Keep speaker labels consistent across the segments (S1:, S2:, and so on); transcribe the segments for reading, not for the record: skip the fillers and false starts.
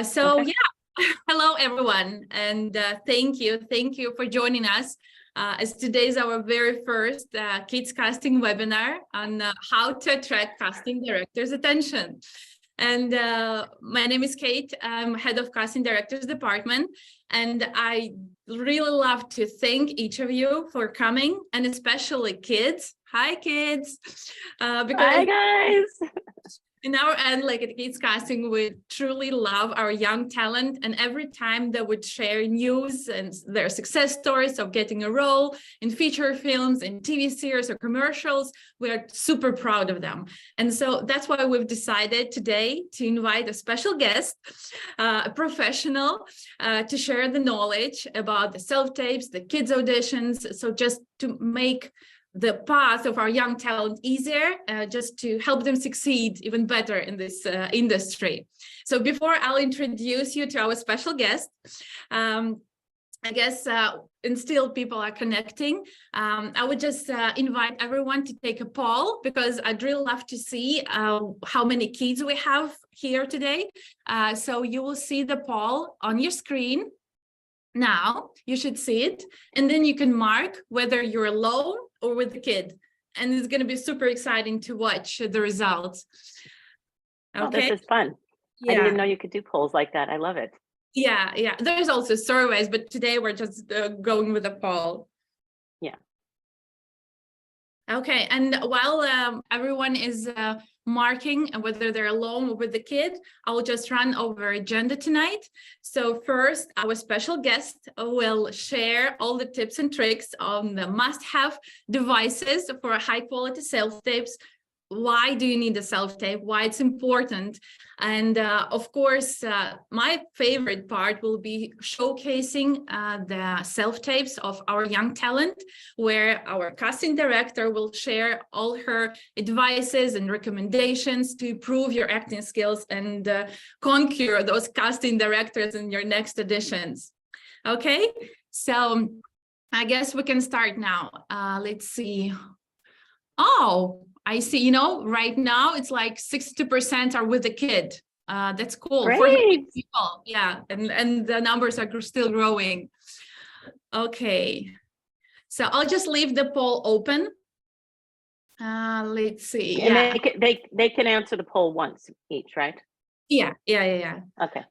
S1: Okay. Yeah, hello everyone, and thank you for joining us. As today is our very first kids casting webinar on how to attract casting directors' attention. And my name is Kate. I'm head of casting directors department, and I really love to thank each of you for coming, and especially kids. Hi, kids.
S2: Hi, guys.
S1: In our end, like at Kids Casting, we truly love our young talent, and every time they would share news and their success stories of getting a role in feature films, in TV series or commercials, we are super proud of them. And so that's why we've decided today to invite a special guest, a professional, to share the knowledge about the self-tapes, the kids auditions, so just to make the path of our young talent easier, just to help them succeed even better in this industry. So before I'll introduce you to our special guest, I guess, and still people are connecting, I would just invite everyone to take a poll, because I'd really love to see how many kids we have here today. So you will see the poll on your screen. Now you should see it, and then you can mark whether you're alone or with the kid, and it's going to be super exciting to watch the results.
S2: Okay. Oh, this is fun. Yeah. I didn't know you could do polls like that. I love it.
S1: Yeah. There's also surveys, but today we're just going with a poll.
S2: Yeah.
S1: Okay, and while everyone is marking whether they're alone or with the kid, I'll just run over agenda tonight. So first, our special guest will share all the tips and tricks on the must-have devices for high-quality self-tapes. Why do you need a self-tape? Why it's important? And of course, my favorite part will be showcasing the self-tapes of our young talent, where our casting director will share all her advices and recommendations to improve your acting skills and conquer those casting directors in your next auditions. Okay, so I guess we can start now. Let's see. Oh, I see, right now it's like 60% are with the kid. That's cool.
S2: Great.
S1: 400 people. Yeah, and the numbers are still growing. Okay, so I'll just leave the poll open. Let's see.
S2: And they can answer the poll once each, right?
S1: Yeah. Okay,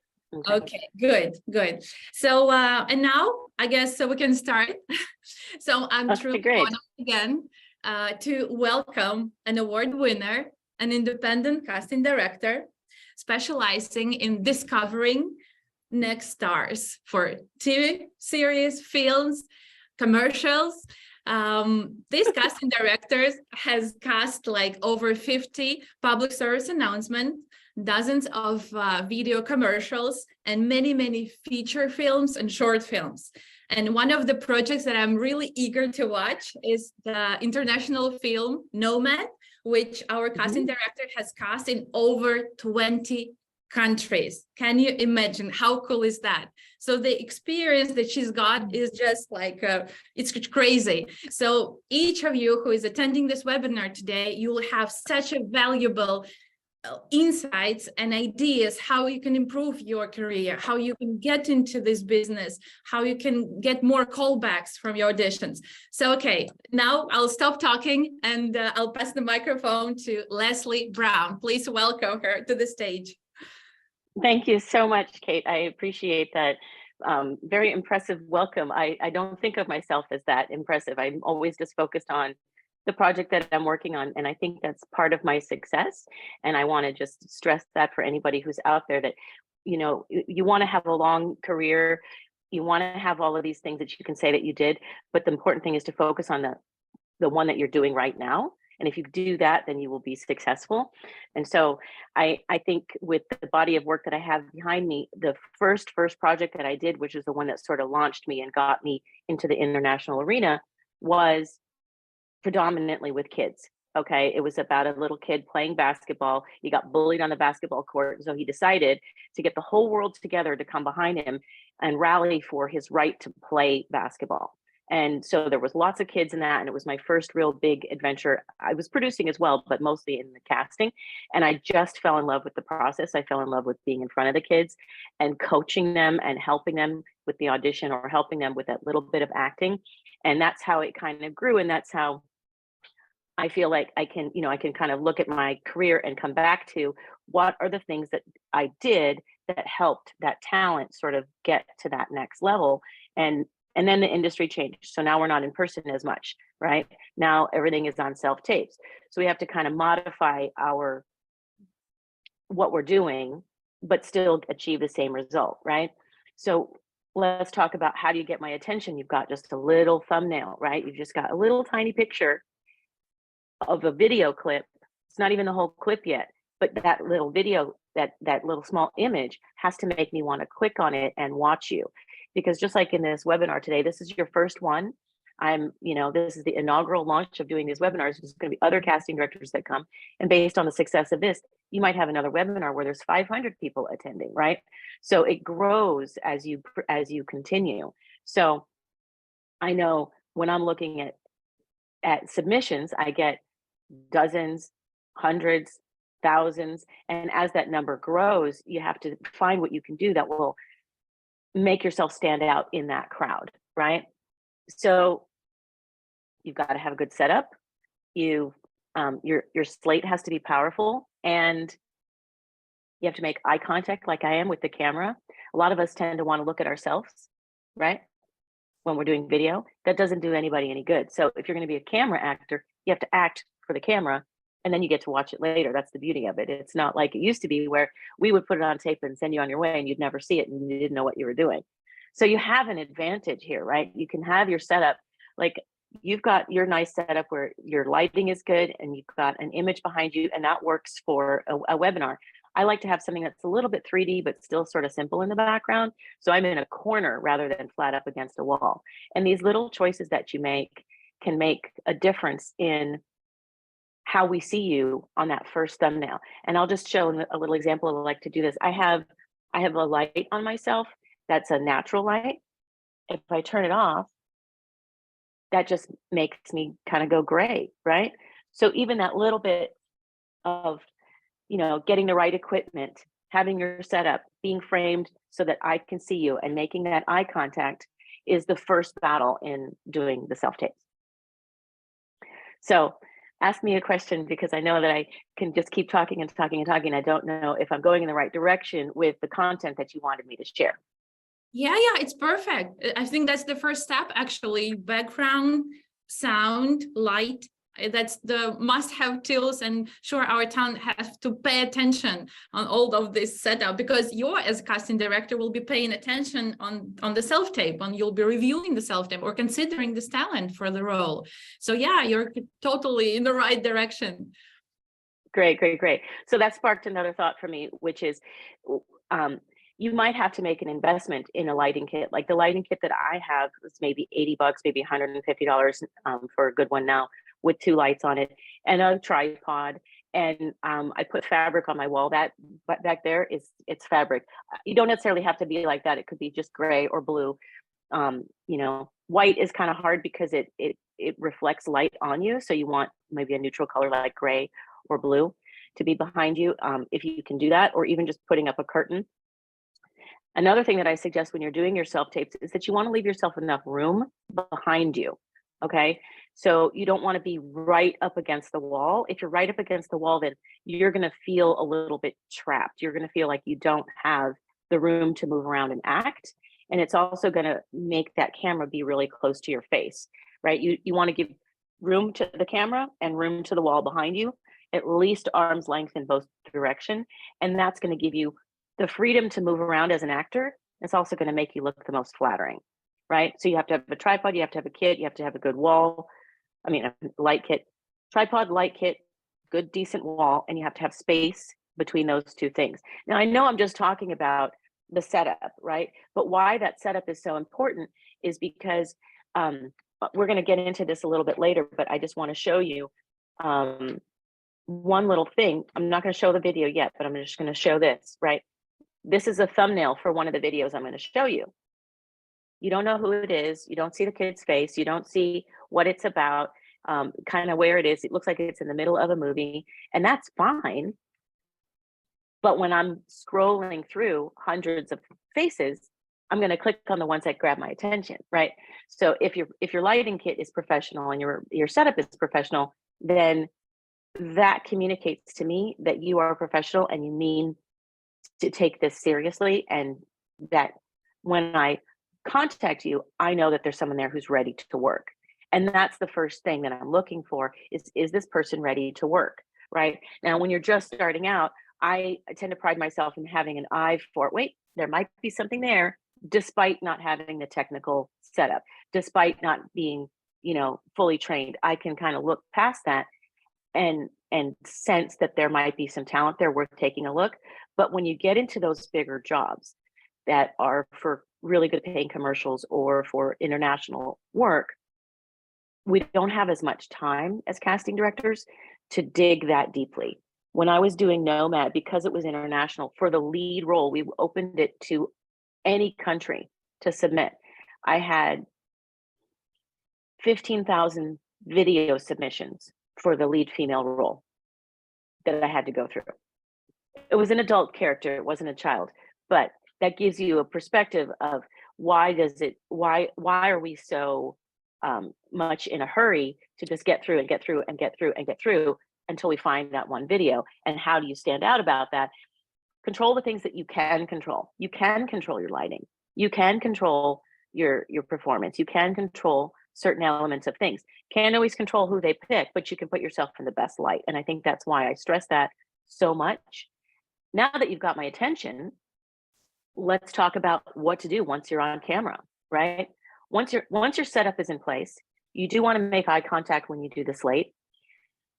S1: good. So and now I guess we can start. So I'm truly honored again to welcome an award winner, an independent casting director specializing in discovering next stars for TV series, films, commercials. This casting director has cast like over 50 public service announcements, dozens of video commercials, and many feature films and short films. And one of the projects that I'm really eager to watch is the international film Nomad, which our casting director has cast in over 20 countries. Can you imagine? How cool is that? So the experience that she's got is just like, it's crazy. So each of you who is attending this webinar today, you will have such a valuable insights and ideas how you can improve your career, how you can get into this business, how you can get more callbacks from your auditions. So, okay, now I'll stop talking and I'll pass the microphone to Leslie Brown. Please welcome her to the stage.
S2: Thank you so much, Kate. I appreciate that. Very impressive welcome. I don't think of myself as that impressive. I'm always just focused on the project that I'm working on. And I think that's part of my success. And I want to just stress that for anybody who's out there that, you want to have a long career. You want to have all of these things that you can say that you did. But the important thing is to focus on the one that you're doing right now. And if you do that, then you will be successful. And so I think with the body of work that I have behind me, the first project that I did, which is the one that sort of launched me and got me into the international arena, was predominantly with kids. Okay, it was about a little kid playing basketball. He got bullied on the basketball court, and so he decided to get the whole world together to come behind him and rally for his right to play basketball. And so there was lots of kids in that, and it was my first real big adventure. I was producing as well, but mostly in the casting. And I just fell in love with the process. I fell in love with being in front of the kids and coaching them and helping them with the audition or helping them with that little bit of acting. And that's how it kind of grew. And that's how I feel like I can, I can kind of look at my career and come back to what are the things that I did that helped that talent sort of get to that next level. And then the industry changed. So now we're not in person as much, right? Now everything is on self tapes. So we have to kind of modify what we're doing, but still achieve the same result, right? So let's talk about, how do you get my attention? You've got just a little thumbnail, right? You've just got a little tiny picture of a video clip. It's not even the whole clip yet, but that little video, that little small image has to make me want to click on it and watch you. Because just like in this webinar today, this is your first one. This is the inaugural launch of doing these webinars. There's going to be other casting directors that come, and based on the success of this, you might have another webinar where there's 500 people attending, right? So it grows as you continue. So I know when I'm looking at submissions, I get dozens, hundreds, thousands, and as that number grows, you have to find what you can do that will make yourself stand out in that crowd, right? So you've got to have a good setup. Your slate has to be powerful, and you have to make eye contact like I am with the camera. A lot of us tend to want to look at ourselves, right? When we're doing video, that doesn't do anybody any good. So if you're going to be a camera actor, you have to act for the camera, and then you get to watch it later. That's the beauty of it. It's not like it used to be where we would put it on tape and send you on your way and you'd never see it and you didn't know what you were doing. So you have an advantage here, right? You can have your setup, like you've got your nice setup where your lighting is good and you've got an image behind you, and that works for a webinar. I like to have something that's a little bit 3D, but still sort of simple in the background. So I'm in a corner rather than flat up against a wall. And these little choices that you make can make a difference in how we see you on that first thumbnail. And I'll just show a little example. I like to do this. I have a light on myself. That's a natural light. If I turn it off, that just makes me kind of go gray, right? So even that little bit of, getting the right equipment, having your setup, being framed so that I can see you and making that eye contact is the first battle in doing the self-tapes. So ask me a question, because I know that I can just keep talking and talking and talking. I don't know if I'm going in the right direction with the content that you wanted me to share.
S1: Yeah, it's perfect. I think that's the first step, actually. Background, sound, light. That's the must-have tools, and sure, our talent has to pay attention on all of this setup, because you as casting director will be paying attention on the self-tape, and you'll be reviewing the self-tape or considering this talent for the role. So yeah, you're totally in the right direction.
S2: Great. So that sparked another thought for me, which is you might have to make an investment in a lighting kit. Like the lighting kit that I have is maybe $80, maybe $150 for a good one now, with 2 lights on it and a tripod. And I put fabric on my wall. That back there it's fabric. You don't necessarily have to be like that. It could be just gray or blue. White is kind of hard because it reflects light on you. So you want maybe a neutral color like gray or blue to be behind you, if you can do that, or even just putting up a curtain. Another thing that I suggest when you're doing your self-tapes is that you want to leave yourself enough room behind you, okay? So you don't want to be right up against the wall. If you're right up against the wall, then you're going to feel a little bit trapped. You're going to feel like you don't have the room to move around and act. And it's also going to make that camera be really close to your face, right? You want to give room to the camera and room to the wall behind you, at least arm's length in both direction. And that's going to give you the freedom to move around as an actor. It's also going to make you look the most flattering, right? So you have to have a tripod, you have to have a kit, you have to have a good wall. A light kit, tripod, light kit, good, decent wall, and you have to have space between those two things. Now, I know I'm just talking about the setup, right? But why that setup is so important is because we're going to get into this a little bit later, but I just want to show you one little thing. I'm not going to show the video yet, but I'm just going to show this, right? This is a thumbnail for one of the videos I'm going to show you. You don't know who it is. You don't see the kid's face. You don't see what it's about, kind of where it is. It looks like it's in the middle of a movie, and that's fine. But when I'm scrolling through hundreds of faces, I'm going to click on the ones that grab my attention, right? So if your lighting kit is professional and your setup is professional, then that communicates to me that you are a professional and you mean to take this seriously, and that when I contact you, I know that there's someone there who's ready to work. And that's the first thing that I'm looking for is this person ready to work, right? Now, when you're just starting out, I tend to pride myself in having an eye for, wait, there might be something there, despite not having the technical setup, despite not being, fully trained. I can kind of look past that and sense that there might be some talent there worth taking a look. But when you get into those bigger jobs that are for really good paying commercials or for international work, we don't have as much time as casting directors to dig that deeply. When I was doing Nomad, because it was international, for the lead role, we opened it to any country to submit. I had 15,000 video submissions for the lead female role that I had to go through. It was an adult character, it wasn't a child, but that gives you a perspective of why are we so much in a hurry to just get through and get through and get through and get through until we find that one video. And how do you stand out about that? Control the things that you can control. You can control your lighting. You can control your performance. You can control certain elements of things. Can't always control who they pick, but you can put yourself in the best light. And I think that's why I stress that so much. Now that you've got my attention, let's talk about what to do once you're on camera, right? Once your setup is in place, you do want to make eye contact when you do the slate.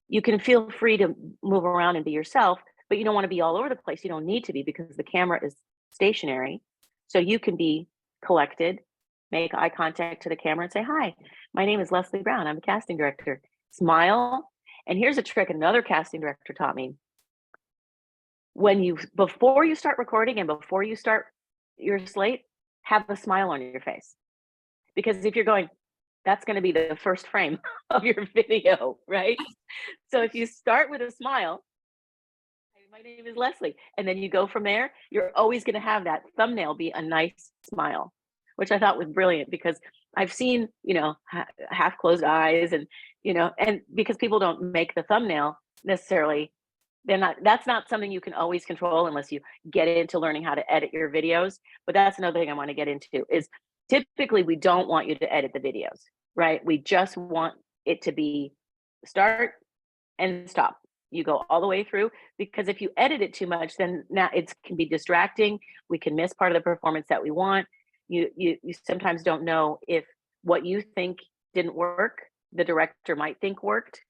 S2: You can feel free to move around and be yourself, but you don't want to be all over the place. You don't need to be, because the camera is stationary. So you can be collected, make eye contact to the camera and say, hi, my name is Leslie Brown. I'm a casting director. Smile. And here's a trick another casting director taught me. Before you start recording and before you start your slate, have a smile on your face. Because if you're going, that's going to be the first frame of your video, right? So if you start with a smile, my name is Leslie, and then you go from there, you're always going to have that thumbnail be a nice smile, which I thought was brilliant, because I've seen, half closed eyes and because people don't make the thumbnail necessarily, that's not something you can always control unless you get into learning how to edit your videos. But that's another thing I want to get into is typically we don't want you to edit the videos, right? We just want it to be start and stop. You go all the way through, because if you edit it too much, then now it can be distracting. We can miss part of the performance that we want. You sometimes don't know if what you think didn't work, the director might think worked.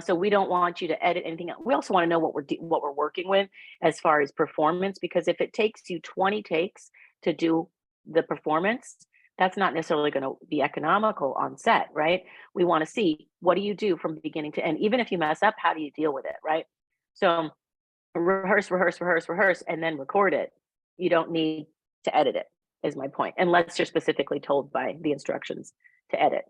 S2: So we don't want you to edit anything else. We also want to know what we're working with as far as performance, because if it takes you 20 takes to do the performance, that's not necessarily going to be economical on set, right? We want to see, what do you do from beginning to end? Even if you mess up, how do you deal with it, right? So rehearse, and then record it. You don't need to edit it, is my point, unless you're specifically told by the instructions to edit.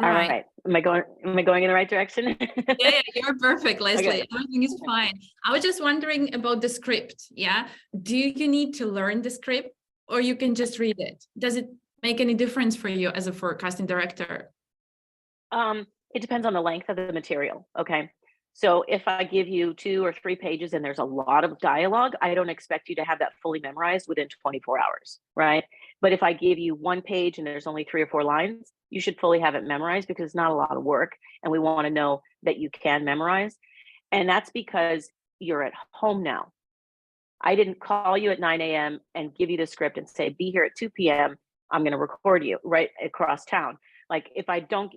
S2: All right. Am I going in the right direction?
S1: Yeah, you're perfect, Leslie.
S2: Okay.
S1: Everything is fine. I was just wondering about the script. Yeah. Do you need to learn the script, or you can just read it? Does it make any difference for you as a casting director?
S2: It depends on the length of the material. Okay. So if I give you 2 or 3 pages and there's a lot of dialogue, I don't expect you to have that fully memorized within 24 hours, right? But if I give you 1 page and there's only 3 or 4 lines, you should fully have it memorized, because it's not a lot of work. And we want to know that you can memorize. And that's because you're at home now. I didn't call you at 9 a.m. and give you the script and say, be here at 2 p.m. I'm going to record you right across town. Like if I don't,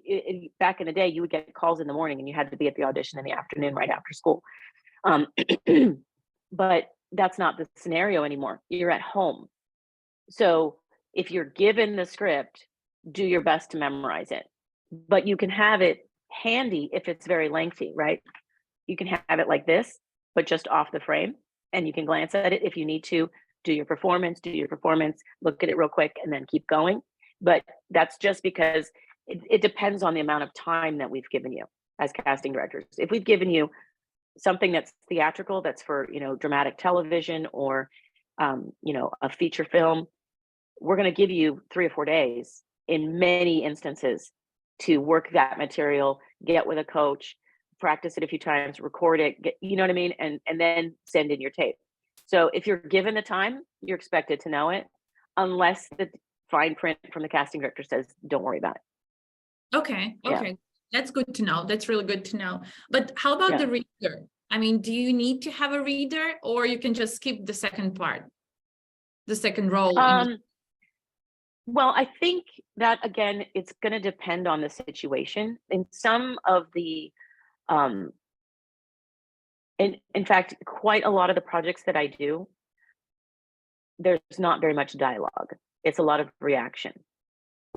S2: back in the day, you would get calls in the morning and you had to be at the audition in the afternoon, right after school. But that's not the scenario anymore. You're at home. So if you're given the script, do your best to memorize it. But you can have it handy if it's very lengthy, right? You can have it like this, but just off the frame. And you can glance at it if you need to do your performance, look at it real quick, and then keep going. But that's just because it depends on the amount of time that we've given you as casting directors. If we've given you something that's theatrical, that's for, dramatic television or, a feature film, we're going to give you 3 or 4 days in many instances to work that material, get with a coach, practice it a few times, record it, you know what I mean? And then send in your tape. So if you're given the time, you're expected to know it, unless the fine print from the casting director says, don't worry about it.
S1: Okay. Yeah. That's good to know. That's really good to know. But how about the reader? I mean, do you need to have a reader, or you can just skip the second part, the second role?
S2: Well, I think that, again, it's going to depend on the situation. In some of the, in fact, quite a lot of the projects that I do, there's not very much dialogue. It's a lot of reaction,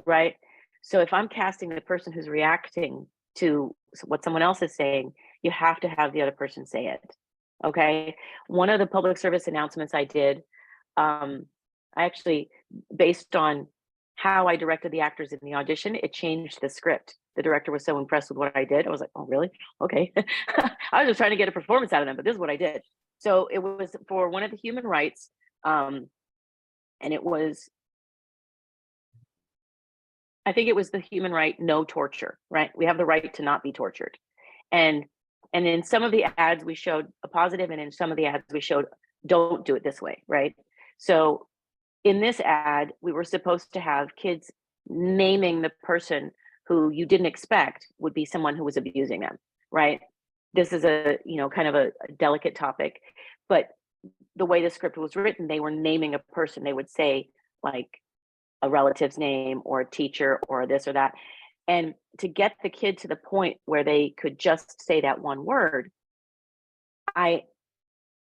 S2: right? So if I'm casting the person who's reacting to what someone else is saying, you have to have the other person say it. Okay. One of the public service announcements I did, I actually, based on how I directed the actors in the audition, it changed the script. The director was so impressed with what I did. I was like, oh, really? Okay. I was just trying to get a performance out of them, but this is what I did. So it was for one of the human rights. And it was, I think it was the human right, no torture, right? We have the right to not be tortured. And in some of the ads we showed a positive, and in some of the ads we showed, don't do it this way, right? So in this ad, we were supposed to have kids naming the person who you didn't expect would be someone who was abusing them, right? This is a, kind of a delicate topic, but the way the script was written, they were naming a person. They would say like a relative's name or a teacher or this or that. And to get the kid to the point where they could just say that one word, I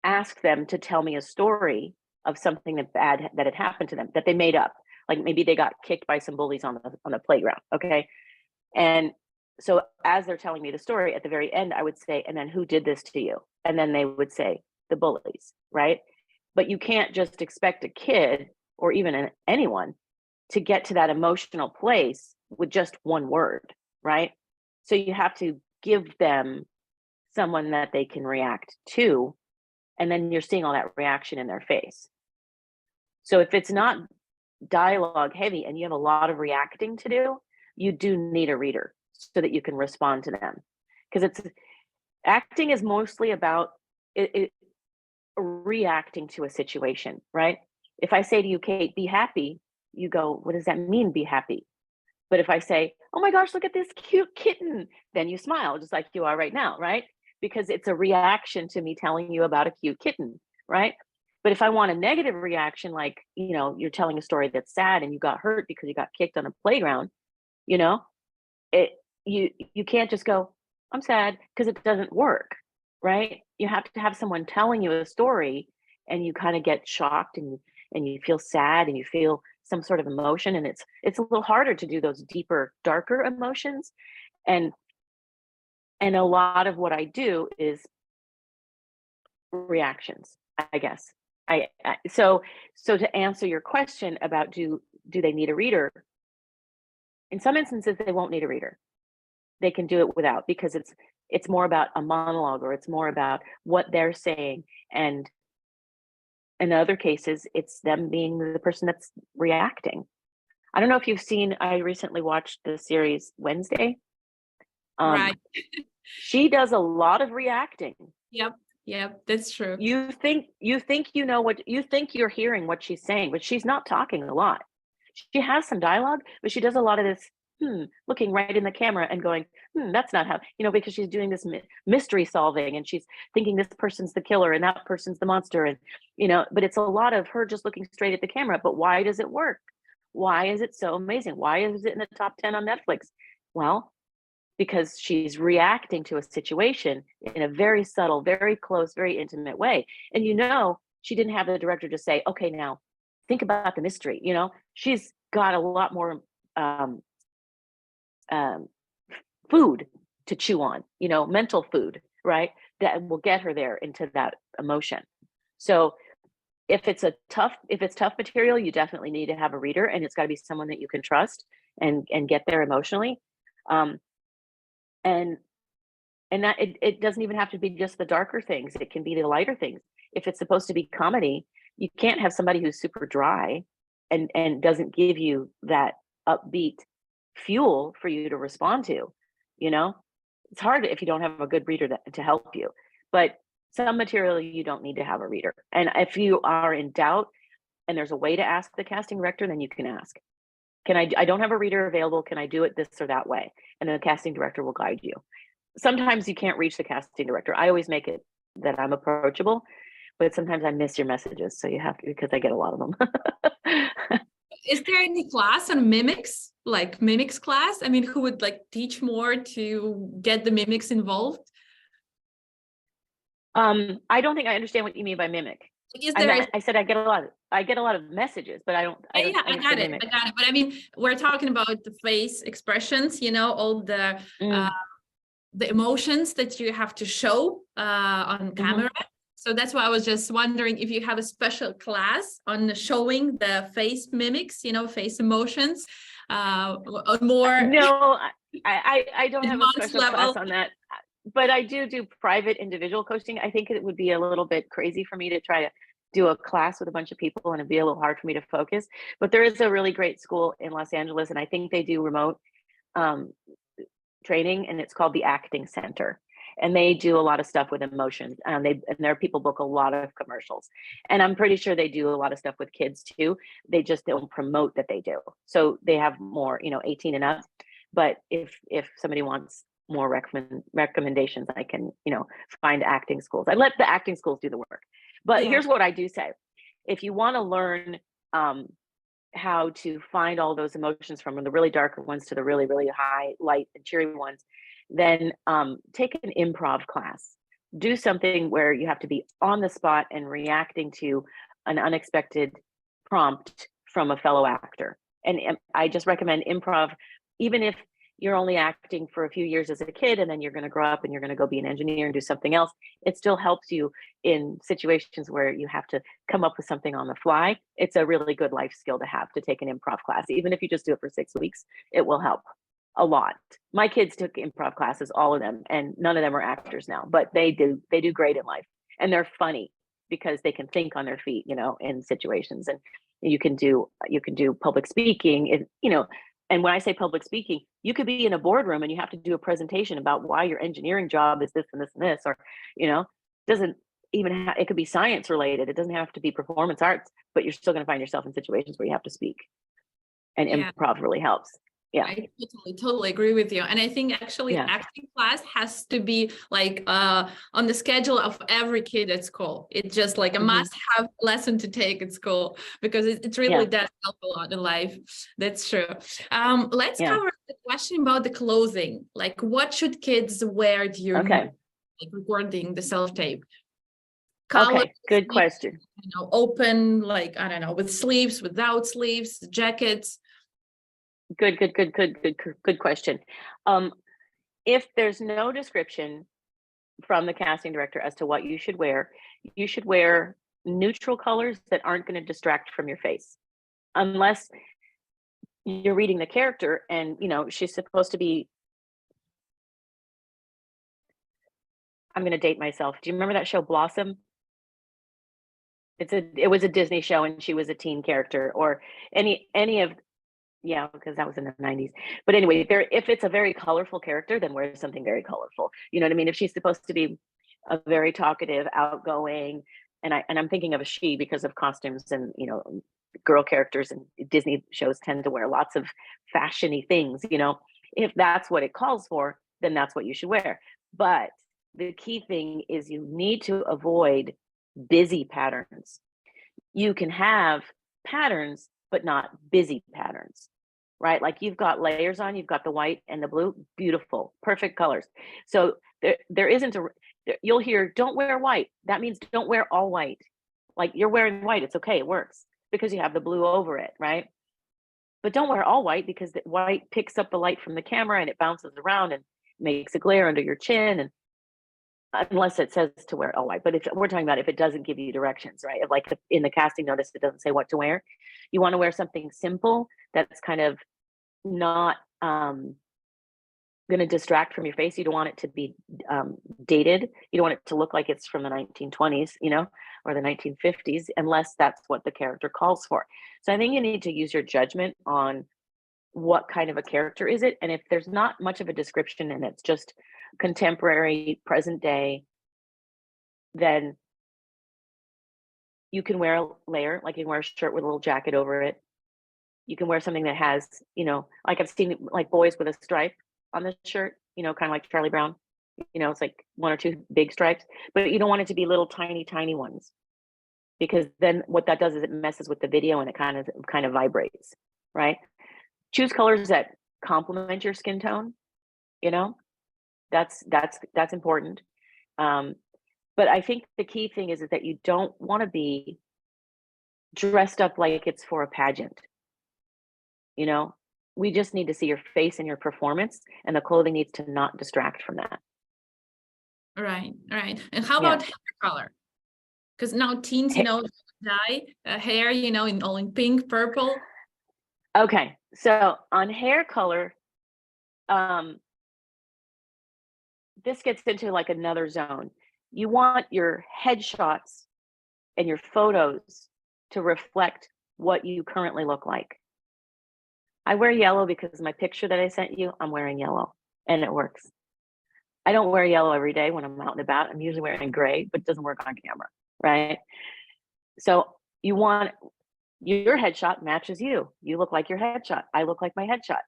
S2: asked them to tell me a story of something that bad that had happened to them that they made up. Like maybe they got kicked by some bullies on the playground. Okay. And so as they're telling me the story, at the very end, I would say, and then who did this to you? And then they would say the bullies, right? But you can't just expect a kid or even anyone to get to that emotional place with just one word, right? So you have to give them someone that they can react to, and then you're seeing all that reaction in their face. So if it's not dialogue heavy and you have a lot of reacting to do, you do need a reader so that you can respond to them. Because acting is mostly about reacting to a situation, right? If I say to you, Kate, be happy, you go, what does that mean, be happy? But if I say, oh my gosh, look at this cute kitten, then you smile just like you are right now, right? Because it's a reaction to me telling you about a cute kitten, right? But if I want a negative reaction, like, you're telling a story that's sad and you got hurt because you got kicked on a playground, you can't just go, I'm sad, because it doesn't work, right? You have to have someone telling you a story and you kind of get shocked and you feel sad and you feel some sort of emotion, and it's a little harder to do those deeper, darker emotions. And a lot of what I do is reactions, I guess. So to answer your question about do they need a reader, in some instances they won't need a reader. They can do it without, because it's more about a monologue, or it's more about what they're saying. And in other cases, it's them being the person that's reacting. I don't know if you've seen, I recently watched the series Wednesday.
S1: Right.
S2: She does a lot of reacting.
S1: Yep, that's true.
S2: You think what you think you're hearing what she's saying, but she's not talking a lot. She has some dialogue, but she does a lot of this looking right in the camera and going, that's not how, because she's doing this mystery solving, and she's thinking this person's the killer and that person's the monster, and but it's a lot of her just looking straight at the camera. But why does it work? Why is it so amazing? Why is it in the top 10 on Netflix? Well, because she's reacting to a situation in a very subtle, very close, very intimate way. And she didn't have the director just say, okay, now think about the mystery. She's got a lot more food to chew on, mental food, right? That will get her there into that emotion. So if it's tough material, you definitely need to have a reader, and it's got to be someone that you can trust and get there emotionally. And that it doesn't even have to be just the darker things. It can be the lighter things. If it's supposed to be comedy, you can't have somebody who's super dry and doesn't give you that upbeat fuel for you to respond to. It's hard if you don't have a good reader to help you. But some material you don't need to have a reader. And if you are in doubt and there's a way to ask the casting director, then you can ask, I don't have a reader available. Can I do it this or that way? And the casting director will guide you. Sometimes you can't reach the casting director. I always make it that I'm approachable, but sometimes I miss your messages. So you have to, because I get a lot of them.
S1: Is there any class on mimics, like mimics class? I mean, who would like teach more to get the mimics involved?
S2: I don't think I understand what you mean by mimic. I said I get a lot of messages, but I don't.
S1: I got it. But I mean, we're talking about the face expressions, all the emotions that you have to show on camera. So that's why I was just wondering if you have a special class on showing the face mimics, face emotions, more.
S2: No, I don't have a special class on that. But I do private individual coaching. I think it would be a little bit crazy for me to try to do a class with a bunch of people, and it'd be a little hard for me to focus. But there is a really great school in Los Angeles, and I think they do remote training, and it's called the Acting Center. And they do a lot of stuff with emotions. And their people book a lot of commercials. And I'm pretty sure they do a lot of stuff with kids too. They just don't promote that they do. So they have more, 18 and up. But if somebody wants more recommendations, I can, find acting schools. I let the acting schools do the work. But here's what I do say. If you want to learn how to find all those emotions from the really darker ones to the really, really high, light and cheery ones, then take an improv class. Do something where you have to be on the spot and reacting to an unexpected prompt from a fellow actor. And I just recommend improv, even if you're only acting for a few years as a kid, and then you're going to grow up and you're going to go be an engineer and do something else. It still helps you in situations where you have to come up with something on the fly. It's a really good life skill to have, to take an improv class. Even if you just do it for 6 weeks, it will help a lot. My kids took improv classes, all of them, and none of them are actors now, but they do great in life. And they're funny because they can think on their feet, in situations. And you can do public speaking, and when I say public speaking, you could be in a boardroom and you have to do a presentation about why your engineering job is this and this and this, or, doesn't even it could be science related. It doesn't have to be performance arts, but you're still going to find yourself in situations where you have to speak, and improv really helps. Yeah,
S1: I totally agree with you. And I think actually acting class has to be like on the schedule of every kid at school. It's just like a must-have lesson to take at school, because it really does help a lot in life. That's true. Let's cover the question about the clothing. Like, what should kids wear during recording the self-tape?
S2: Okay, good question.
S1: Open, like, I don't know, with sleeves, without sleeves, jackets.
S2: Good question. If there's no description from the casting director as to what you should wear neutral colors that aren't going to distract from your face, unless you're reading the character and she's supposed to be. I'm going to date myself. Do you remember that show Blossom? It was a Disney show, and she was a teen character, or any of. Yeah, because that was in the 90s. But anyway, if it's a very colorful character, then wear something very colorful. You know what I mean? If she's supposed to be a very talkative, outgoing, and I'm thinking of a she because of costumes, and girl characters and Disney shows tend to wear lots of fashiony things. If that's what it calls for, then that's what you should wear. But the key thing is you need to avoid busy patterns. You can have patterns, but not busy patterns, right? Like, you've got layers on, you've got the white and the blue, beautiful, perfect colors. So there isn't you'll hear, don't wear white. That means don't wear all white. Like, you're wearing white, it's okay, it works because you have the blue over it, right? But don't wear all white, because the white picks up the light from the camera and it bounces around and makes a glare under your chin. And unless it says to wear all white. But if we're talking about if it doesn't give you directions, right? If, like, in the casting notice, it doesn't say what to wear. You want to wear something simple that's kind of not going to distract from your face. You don't want it to be dated. You don't want it to look like it's from the 1920s, or the 1950s, unless that's what the character calls for. So I think you need to use your judgment on what kind of a character is it. And if there's not much of a description and it's just contemporary, present day, then you can wear a layer, like you can wear a shirt with a little jacket over it. You can wear something that has, like I've seen like boys with a stripe on the shirt, kind of like Charlie Brown. It's like one or two big stripes, but you don't want it to be little tiny ones, because then what that does is it messes with the video and it kind of vibrates, right? Choose colors that complement your skin tone. That's important. But I think the key thing is that you don't want to be dressed up like it's for a pageant. We just need to see your face and your performance, and the clothing needs to not distract from that.
S1: Right. And how about hair color? Because now teens, dye hair, in pink, purple.
S2: Okay, so on hair color, this gets into like another zone. You want your headshots and your photos to reflect what you currently look like. I wear yellow because my picture that I sent you, I'm wearing yellow, and it works. I don't wear yellow every day when I'm out and about. I'm usually wearing gray, but it doesn't work on camera, right? So you want your headshot matches you. You look like your headshot. I look like my headshot.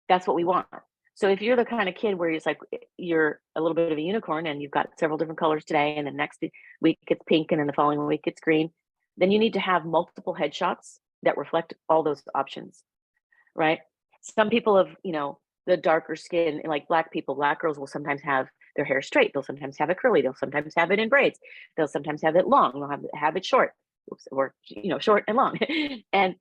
S2: That's what we want. So if you're the kind of kid where it's like you're a little bit of a unicorn and you've got several different colors today, and the next week it's pink, and then the following week it's green, then you need to have multiple headshots that reflect all those options, right? Some people have, the darker skin, like black girls will sometimes have their hair straight. They'll sometimes have it curly. They'll sometimes have it in braids. They'll sometimes have it long. They'll have it short, or short and long. And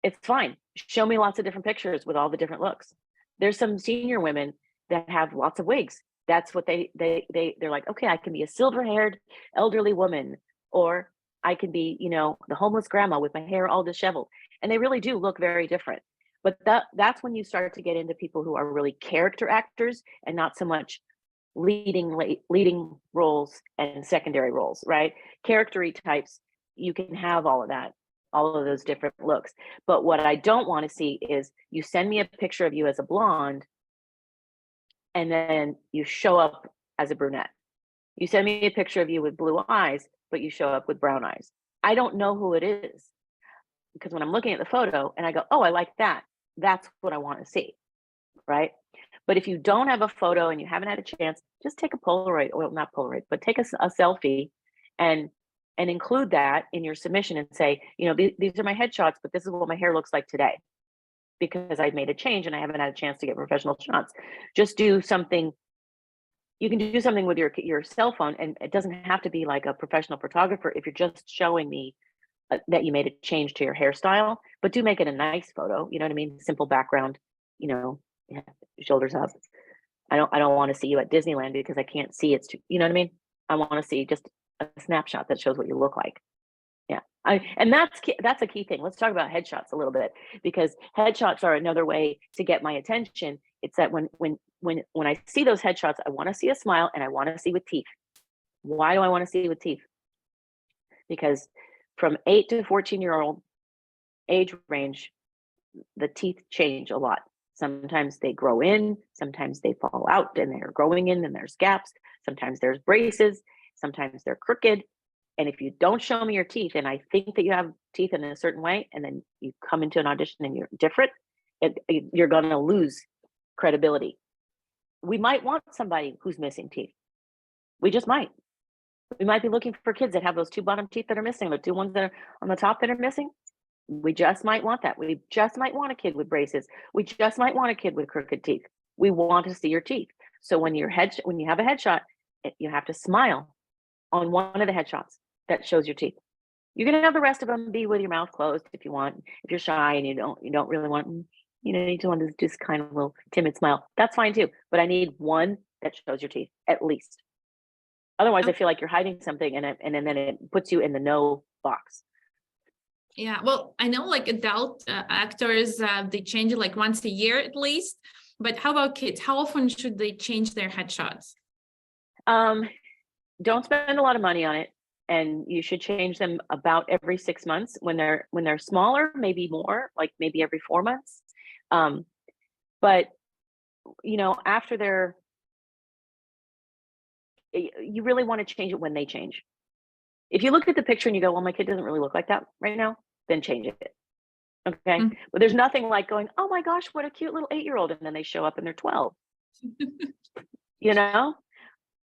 S2: it's fine. Show me lots of different pictures with all the different looks. There's some senior women that have lots of wigs. That's what they're like, okay, I can be a silver-haired elderly woman, or I can be, the homeless grandma with my hair all disheveled. And they really do look very different. But that's when you start to get into people who are really character actors and not so much leading roles and secondary roles, right? Character-y types, you can have all of that, all of those different looks. But what I don't want to see is you send me a picture of you as a blonde, and then you show up as a brunette. You send me a picture of you with blue eyes, but you show up with brown eyes. I don't know who it is, because when I'm looking at the photo and I go, oh, I like that, that's what I want to see, right? But if you don't have a photo and you haven't had a chance, just take a Polaroid, well, not Polaroid, but take a selfie and include that in your submission and say, these are my headshots, but this is what my hair looks like today, because I've made a change and I haven't had a chance to get professional shots. Just do something. You can do something with your cell phone, and it doesn't have to be like a professional photographer if you're just showing me that you made a change to your hairstyle, but do make it a nice photo. You know what I mean? Simple background, shoulders up. I don't want to see you at Disneyland because I can't see it's too, you know what I mean? I want to see just a snapshot that shows what you look like. Yeah. And that's a key thing. Let's talk about headshots a little bit, because headshots are another way to get my attention. It's that when I see those headshots, I want to see a smile, and I want to see with teeth. Why do I want to see with teeth? Because from 8 to 14-year-old age range, the teeth change a lot. Sometimes they grow in, sometimes they fall out and they're growing in, and there's gaps. Sometimes there's braces, sometimes they're crooked. And if you don't show me your teeth, and I think that you have teeth in a certain way, and then you come into an audition and you're different, you're going to lose credibility. We might want somebody who's missing teeth. We just might. We might be looking for kids that have those two bottom teeth that are missing, the two ones that are on the top that are missing. We just might want that. We just might want a kid with braces. We just might want a kid with crooked teeth. We want to see your teeth. So when you have a headshot, you have to smile on one of the headshots that shows your teeth. You can have the rest of them be with your mouth closed if you want. If you're shy and you don't really want, you just want to just kind of a little timid smile, that's fine too. But I need one that shows your teeth at least. Otherwise, I feel like you're hiding something, and then it puts you in the no box.
S1: Yeah, well, I know like adult actors, they change it like once a year at least. But how about kids? How often should they change their headshots?
S2: Don't spend a lot of money on it, and you should change them about every 6 months. When they're smaller, maybe more, like maybe every 4 months. But after you really want to change it when they change. If you look at the picture and you go, well, my kid doesn't really look like that right now, then change it. Okay. But there's nothing like going, oh my gosh, what a cute little 8-year-old. And then they show up and they're 12,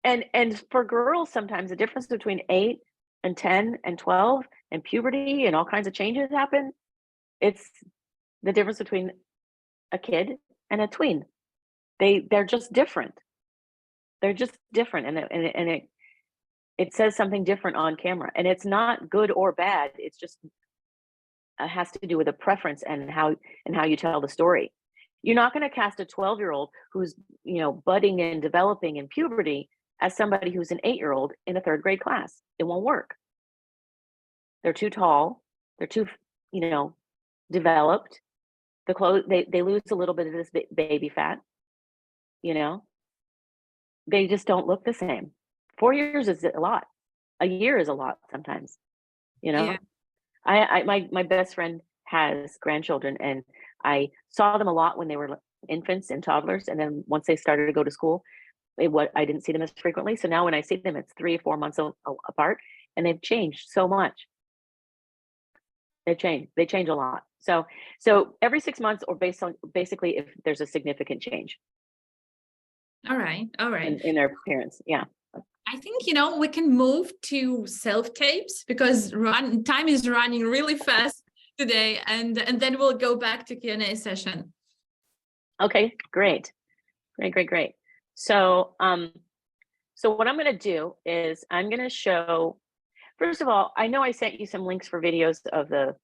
S2: And for girls, sometimes the difference between 8 and 10 and 12 and puberty and all kinds of changes happen. It's the difference between a kid and a tween. They're just different. They're just different. And it says something different on camera, and it's not good or bad. It's just has to do with a preference and how you tell the story. You're not going to cast a 12-year-old who's budding and developing in puberty as somebody who's an 8-year-old in a 3rd grade class. It won't work. They're too tall. They're too developed. The clothes, they lose a little bit of this baby fat. They just don't look the same. 4 years is a lot. A year is a lot sometimes.
S1: Yeah.
S2: My best friend has grandchildren, and I saw them a lot when they were infants and toddlers, and then once they started to go to school, I didn't see them as frequently. So now when I see them, it's 3 or 4 months apart, and they've changed so much. They change a lot. So every 6 months, or basically if there's a significant change.
S1: All right.
S2: In their appearance. Yeah.
S1: I think, we can move to self-tapes because time is running really fast today, and then we'll go back to Q&A session.
S2: Okay, great. So what I'm going to do is I'm going to show, first of all, I know I sent you some links for videos of the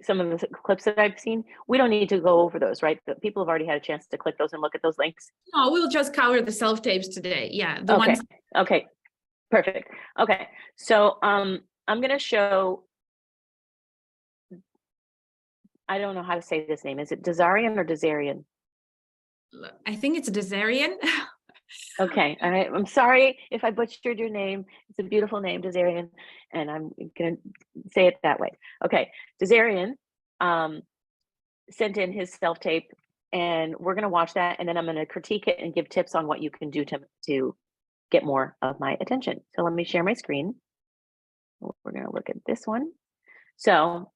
S2: some of the clips that I've seen. We don't need to go over those, right? The people have already had a chance to click those and look at those links.
S1: No, we'll just cover the self-tapes today. Yeah.
S2: Okay. Perfect. Okay. So I'm going to show, I don't know how to say this name. Is it Desarian or Desarian?
S1: I think it's Desarian.
S2: Okay. All right. I'm sorry if I butchered your name. It's a beautiful name, Desarian, and I'm going to say it that way. Okay. Desarian sent in his self-tape, and we're going to watch that, and then I'm going to critique it and give tips on what you can do to get more of my attention. So let me share my screen. We're going to look at this one. So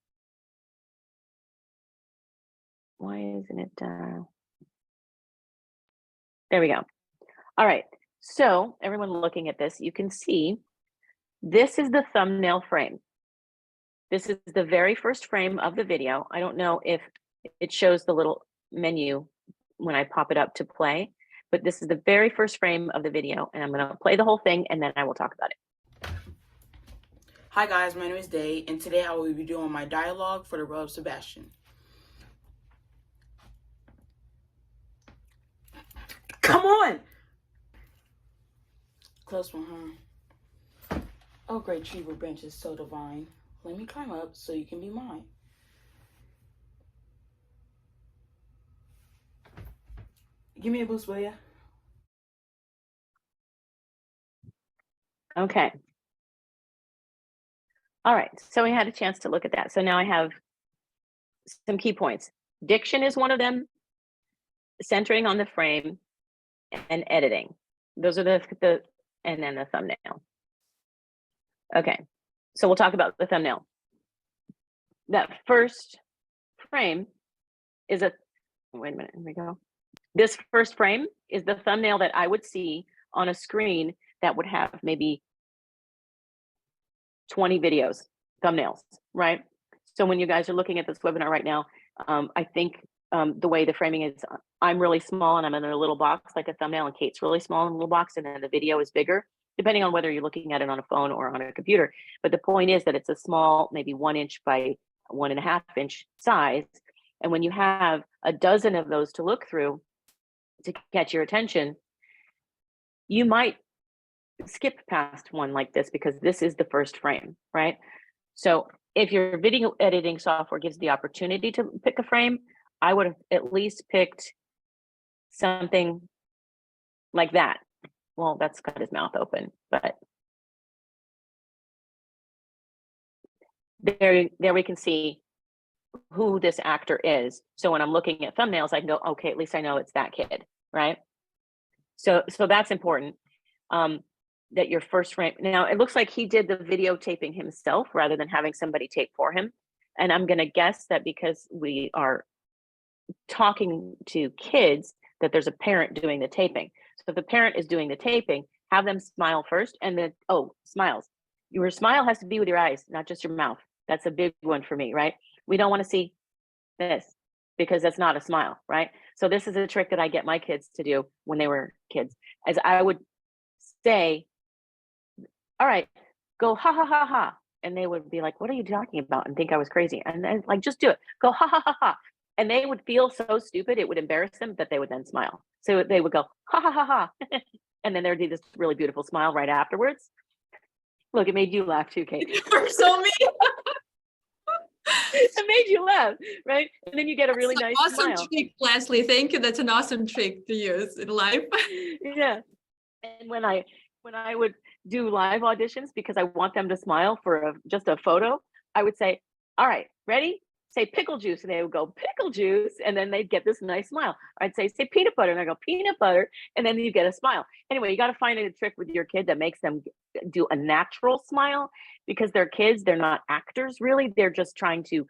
S2: why isn't it? There we go. All right. So everyone looking at this, you can see this is the thumbnail frame. This is the very first frame of the video. I don't know if it shows the little menu when I pop it up to play, but this is the very first frame of the video, and I'm going to play the whole thing, and then I will talk about it.
S3: Hi guys, my name is Day, and today I will be doing my dialogue for the role of Sebastian. Come on! Close one, huh? Oh, great tree with branches so divine. Let me climb up so you can be mine. Give me a boost, will ya?
S2: Okay. All right, so we had a chance to look at that. So now I have some key points. Diction is one of them, centering on the frame, and editing. Those are the and then the thumbnail. Okay, so we'll talk about the thumbnail. That first frame is wait a minute, here we go. This first frame is the thumbnail that I would see on a screen that would have maybe 20 thumbnails, right? So when you guys are looking at this webinar right now, I think the way the framing is, I'm really small and I'm in a little box like a thumbnail, and Kate's really small in a little box, and then the video is bigger, depending on whether you're looking at it on a phone or on a computer. But the point is that it's a small, maybe 1 inch by 1.5 inch size. And when you have a dozen of those to look through to catch your attention, you might skip past one like this because this is the first frame, right? So if your video editing software gives the opportunity to pick a frame, I would have at least picked something like that. Well, that's got his mouth open, but there we can see who this actor is. So when I'm looking at thumbnails, I can go, okay, at least I know it's that kid, right? So that's important. That your first frame. Now it looks like he did the videotaping himself rather than having somebody tape for him. And I'm going to guess that because we are talking to kids, that there's a parent doing the taping. So if the parent is doing the taping, have them smile first, and then, smiles. Your smile has to be with your eyes, not just your mouth. That's a big one for me, right? We don't want to see this because that's not a smile, right? So this is a trick that I get my kids to do when they were kids, as I would say, all right, go ha ha ha ha. And they would be like, what are you talking about? And think I was crazy. And then like, just do it. Go ha ha ha ha. And they would feel so stupid, it would embarrass them, that they would then smile. So they would go ha ha ha ha. And then there'd be this really beautiful smile right afterwards. Look, it made you laugh too, Kate.
S1: You're so mean.
S2: It made you laugh, right? And then you get a really nice
S1: awesome
S2: smile.
S1: trick, Leslie. Thank you. That's an awesome trick to use in life.
S2: Yeah. And when I would do live auditions, because I want them to smile for just a photo, I would say, all right, ready? Say pickle juice. And they would go pickle juice. And then they'd get this nice smile. I'd say peanut butter. And I go peanut butter. And then you get a smile. Anyway, you got to find a trick with your kid that makes them do a natural smile, because they're kids. They're not actors, really. They're just trying to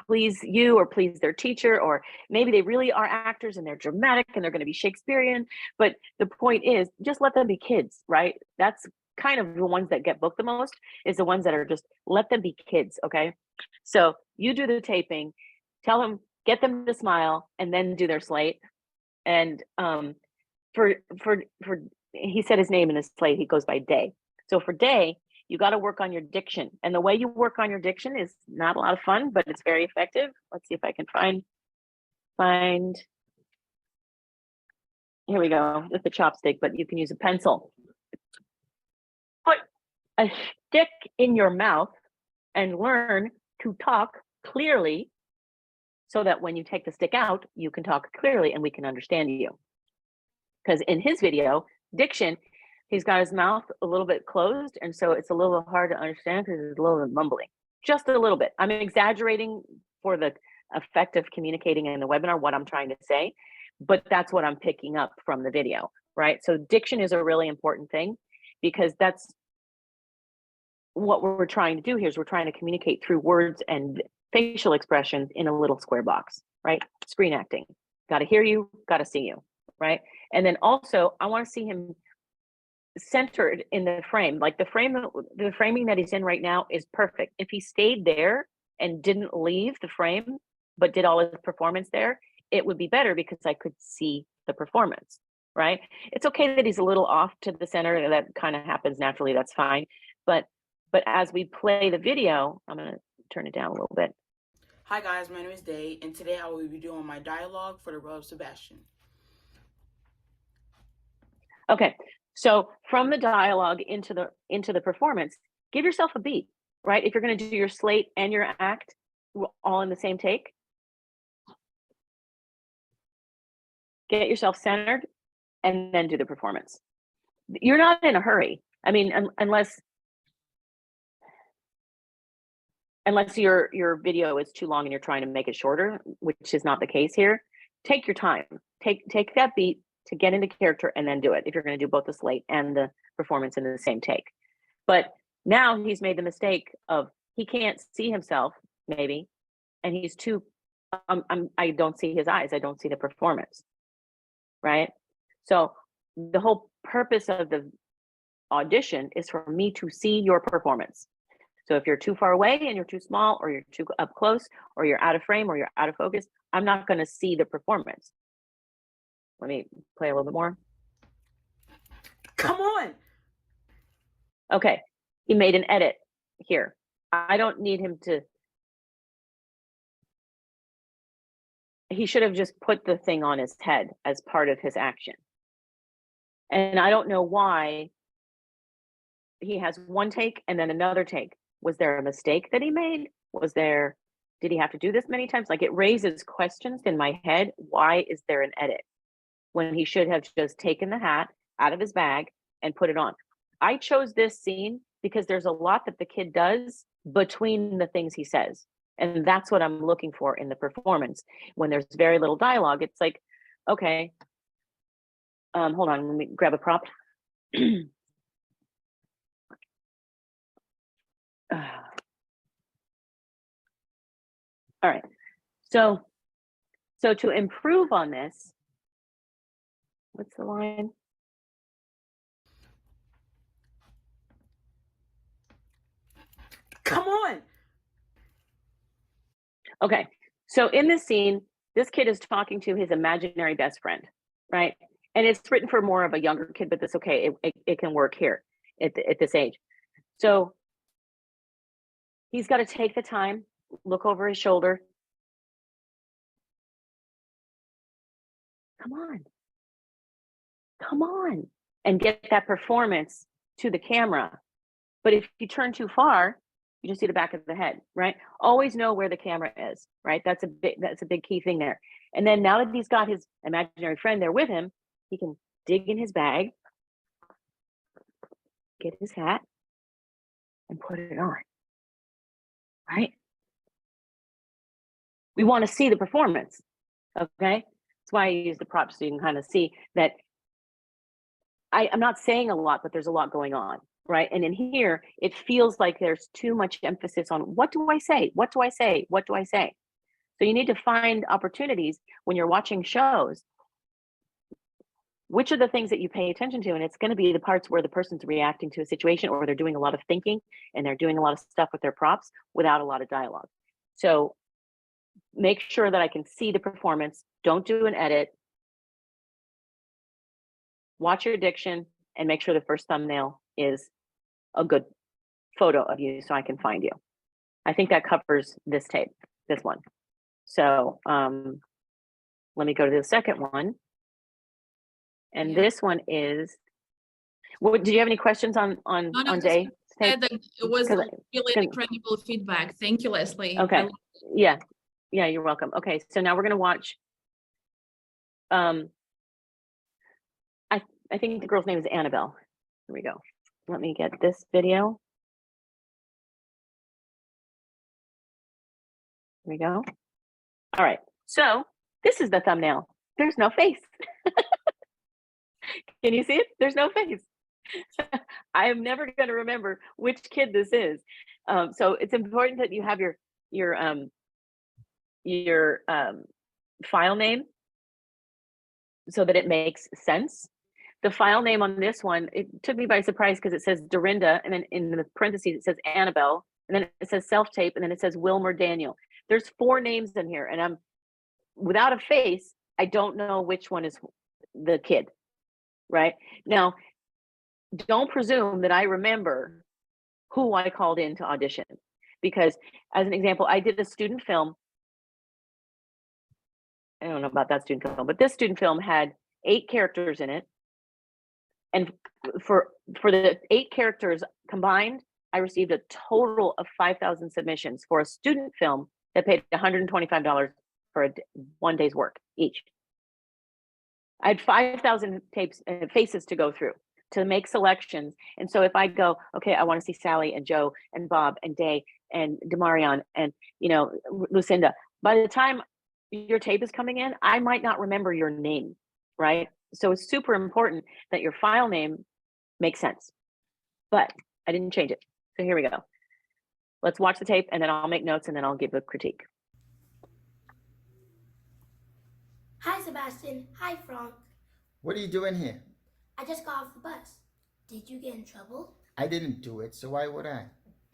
S2: please you or please their teacher, or maybe they really are actors and they're dramatic and they're going to be Shakespearean. But the point is, just let them be kids, right? That's kind of the ones that get booked the most, is the ones that are just, let them be kids. Okay. So you do the taping, tell them, get them to smile, and then do their slate. And for he said his name in his slate, he goes by Day. So for Day, you got to work on your diction. And the way you work on your diction is not a lot of fun, but it's very effective. Let's see if I can find. Here we go, with the chopstick, but you can use a pencil. Put a stick in your mouth and learn to talk clearly, so that when you take the stick out, you can talk clearly and we can understand you. Because in his video, diction, he's got his mouth a little bit closed, and so it's a little hard to understand because it's a little bit mumbling, just a little bit. I'm exaggerating for the effect of communicating in the webinar what I'm trying to say, but that's what I'm picking up from the video, right? So diction is a really important thing, because that's what we're trying to do here, is we're trying to communicate through words and facial expressions in a little square box, right? Screen acting, got to hear you, got to see you, right? And then also, I want to see him centered in the frame. Like the framing that he's in right now is perfect. If he stayed there and didn't leave the frame, but did all his performance there, it would be better, because I could see the performance, right? It's okay that he's a little off to the center. That kind of happens naturally. That's fine. But as we play the video, I'm going to turn it down a little bit.
S3: Hi guys, my name is Day, and today I will be doing my dialogue for the role of Sebastian.
S2: Okay, so from the dialogue into the performance, give yourself a beat, right? If you're going to do your slate and your act all in the same take, get yourself centered and then do the performance. You're not in a hurry. I mean, unless your video is too long and you're trying to make it shorter, which is not the case here. Take your time. Take that beat to get into character and then do it, if you're going to do both the slate and the performance in the same take. But now he's made the mistake of, he can't see himself, maybe, and he's too, I don't see his eyes, I don't see the performance, right? So the whole purpose of the audition is for me to see your performance. So if you're too far away and you're too small, or you're too up close, or you're out of frame, or you're out of focus, I'm not going to see the performance. Let me play a little bit more.
S3: Come on.
S2: Okay, he made an edit here. I don't need him to. He should have just put the thing on his head as part of his action. And I don't know why he has one take and then another take. Was there a mistake that he made? Did he have to do this many times? Like, it raises questions in my head. Why is there an edit when he should have just taken the hat out of his bag and put it on? I chose this scene because there's a lot that the kid does between the things he says. And that's what I'm looking for in the performance. When there's very little dialogue, it's like, okay, hold on, let me grab a prop. All right, so to improve on this, what's the line?
S3: Come on.
S2: Okay, so in this scene, this kid is talking to his imaginary best friend, right? And it's written for more of a younger kid, but that's okay. It can work here at this age. So he's got to take the time, look over his shoulder. Come on, and get that performance to the camera. But if you turn too far, you just see the back of the head, right? Always know where the camera is, right? That's a big key thing there. And then now that he's got his imaginary friend there with him, he can dig in his bag, get his hat, and put it on, right? We want to see the performance, okay? That's why I use the props, so you can kind of see that I'm not saying a lot, but there's a lot going on, right? And in here, it feels like there's too much emphasis on what do I say? What do I say? What do I say? So you need to find opportunities when you're watching shows. Which are the things that you pay attention to? And it's going to be the parts where the person's reacting to a situation, or they're doing a lot of thinking and they're doing a lot of stuff with their props without a lot of dialogue. So make sure that I can see the performance. Don't do an edit. Watch your diction and make sure the first thumbnail is a good photo of you so I can find you. I think that covers this tape, this one. So let me go to the second one. And this one is, did you have any questions on Day?
S1: It was really incredible feedback. Thank you, Leslie.
S2: Okay. Yeah, you're welcome. Okay, so now we're going to watch, I think the girl's name is Annabelle. Here we go. Let me get this video. Here we go. All right, so this is the thumbnail. There's no face. Can you see it? There's no face. I am never going to remember which kid this is. So it's important that you have your file name so that it makes sense. The file name on this one, it took me by surprise because it says Dorinda, and then in the parentheses it says Annabelle, and then it says self-tape, and then it says Wilmer Daniel. There's 4 names in here, and I'm without a face. I don't know which one is the kid, right? Now, don't presume that I remember who I called in to audition, because as an example, I did a student film. I don't know about that student film, but this student film had 8 characters in it. And for the 8 characters combined, I received a total of 5,000 submissions for a student film that paid $125 for one day's work each. I had 5,000 tapes and faces to go through to make selections. And so if I go, okay, I want to see Sally and Joe and Bob and Day and Demarion and, Lucinda, by the time your tape is coming in, I might not remember your name, right? So it's super important that your file name makes sense. But I didn't change it. So here we go. Let's watch the tape, and then I'll make notes, and then I'll give a critique.
S4: Hi, Sebastian. Hi, Frank.
S5: What are you doing here?
S4: I just got off the bus. Did you get in trouble?
S5: I didn't do it, so why would I?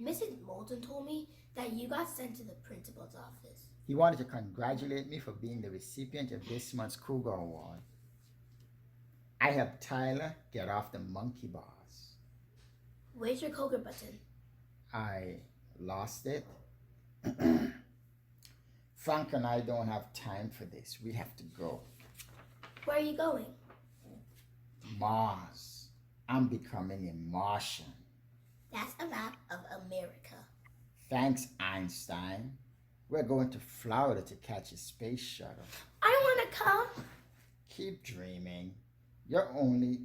S4: Mrs. Moulton told me that you got sent to the principal's office.
S5: He wanted to congratulate me for being the recipient of this month's Cougar Award. I helped Tyler get off the monkey bars.
S4: Where's your Cougar button?
S5: I lost it. Frank and I don't have time for this. We have to go.
S4: Where are you going?
S5: Mars. I'm becoming a Martian.
S4: That's a map of America.
S5: Thanks, Einstein. We're going to Florida to catch a space shuttle.
S4: I want to come.
S5: Keep dreaming. Your only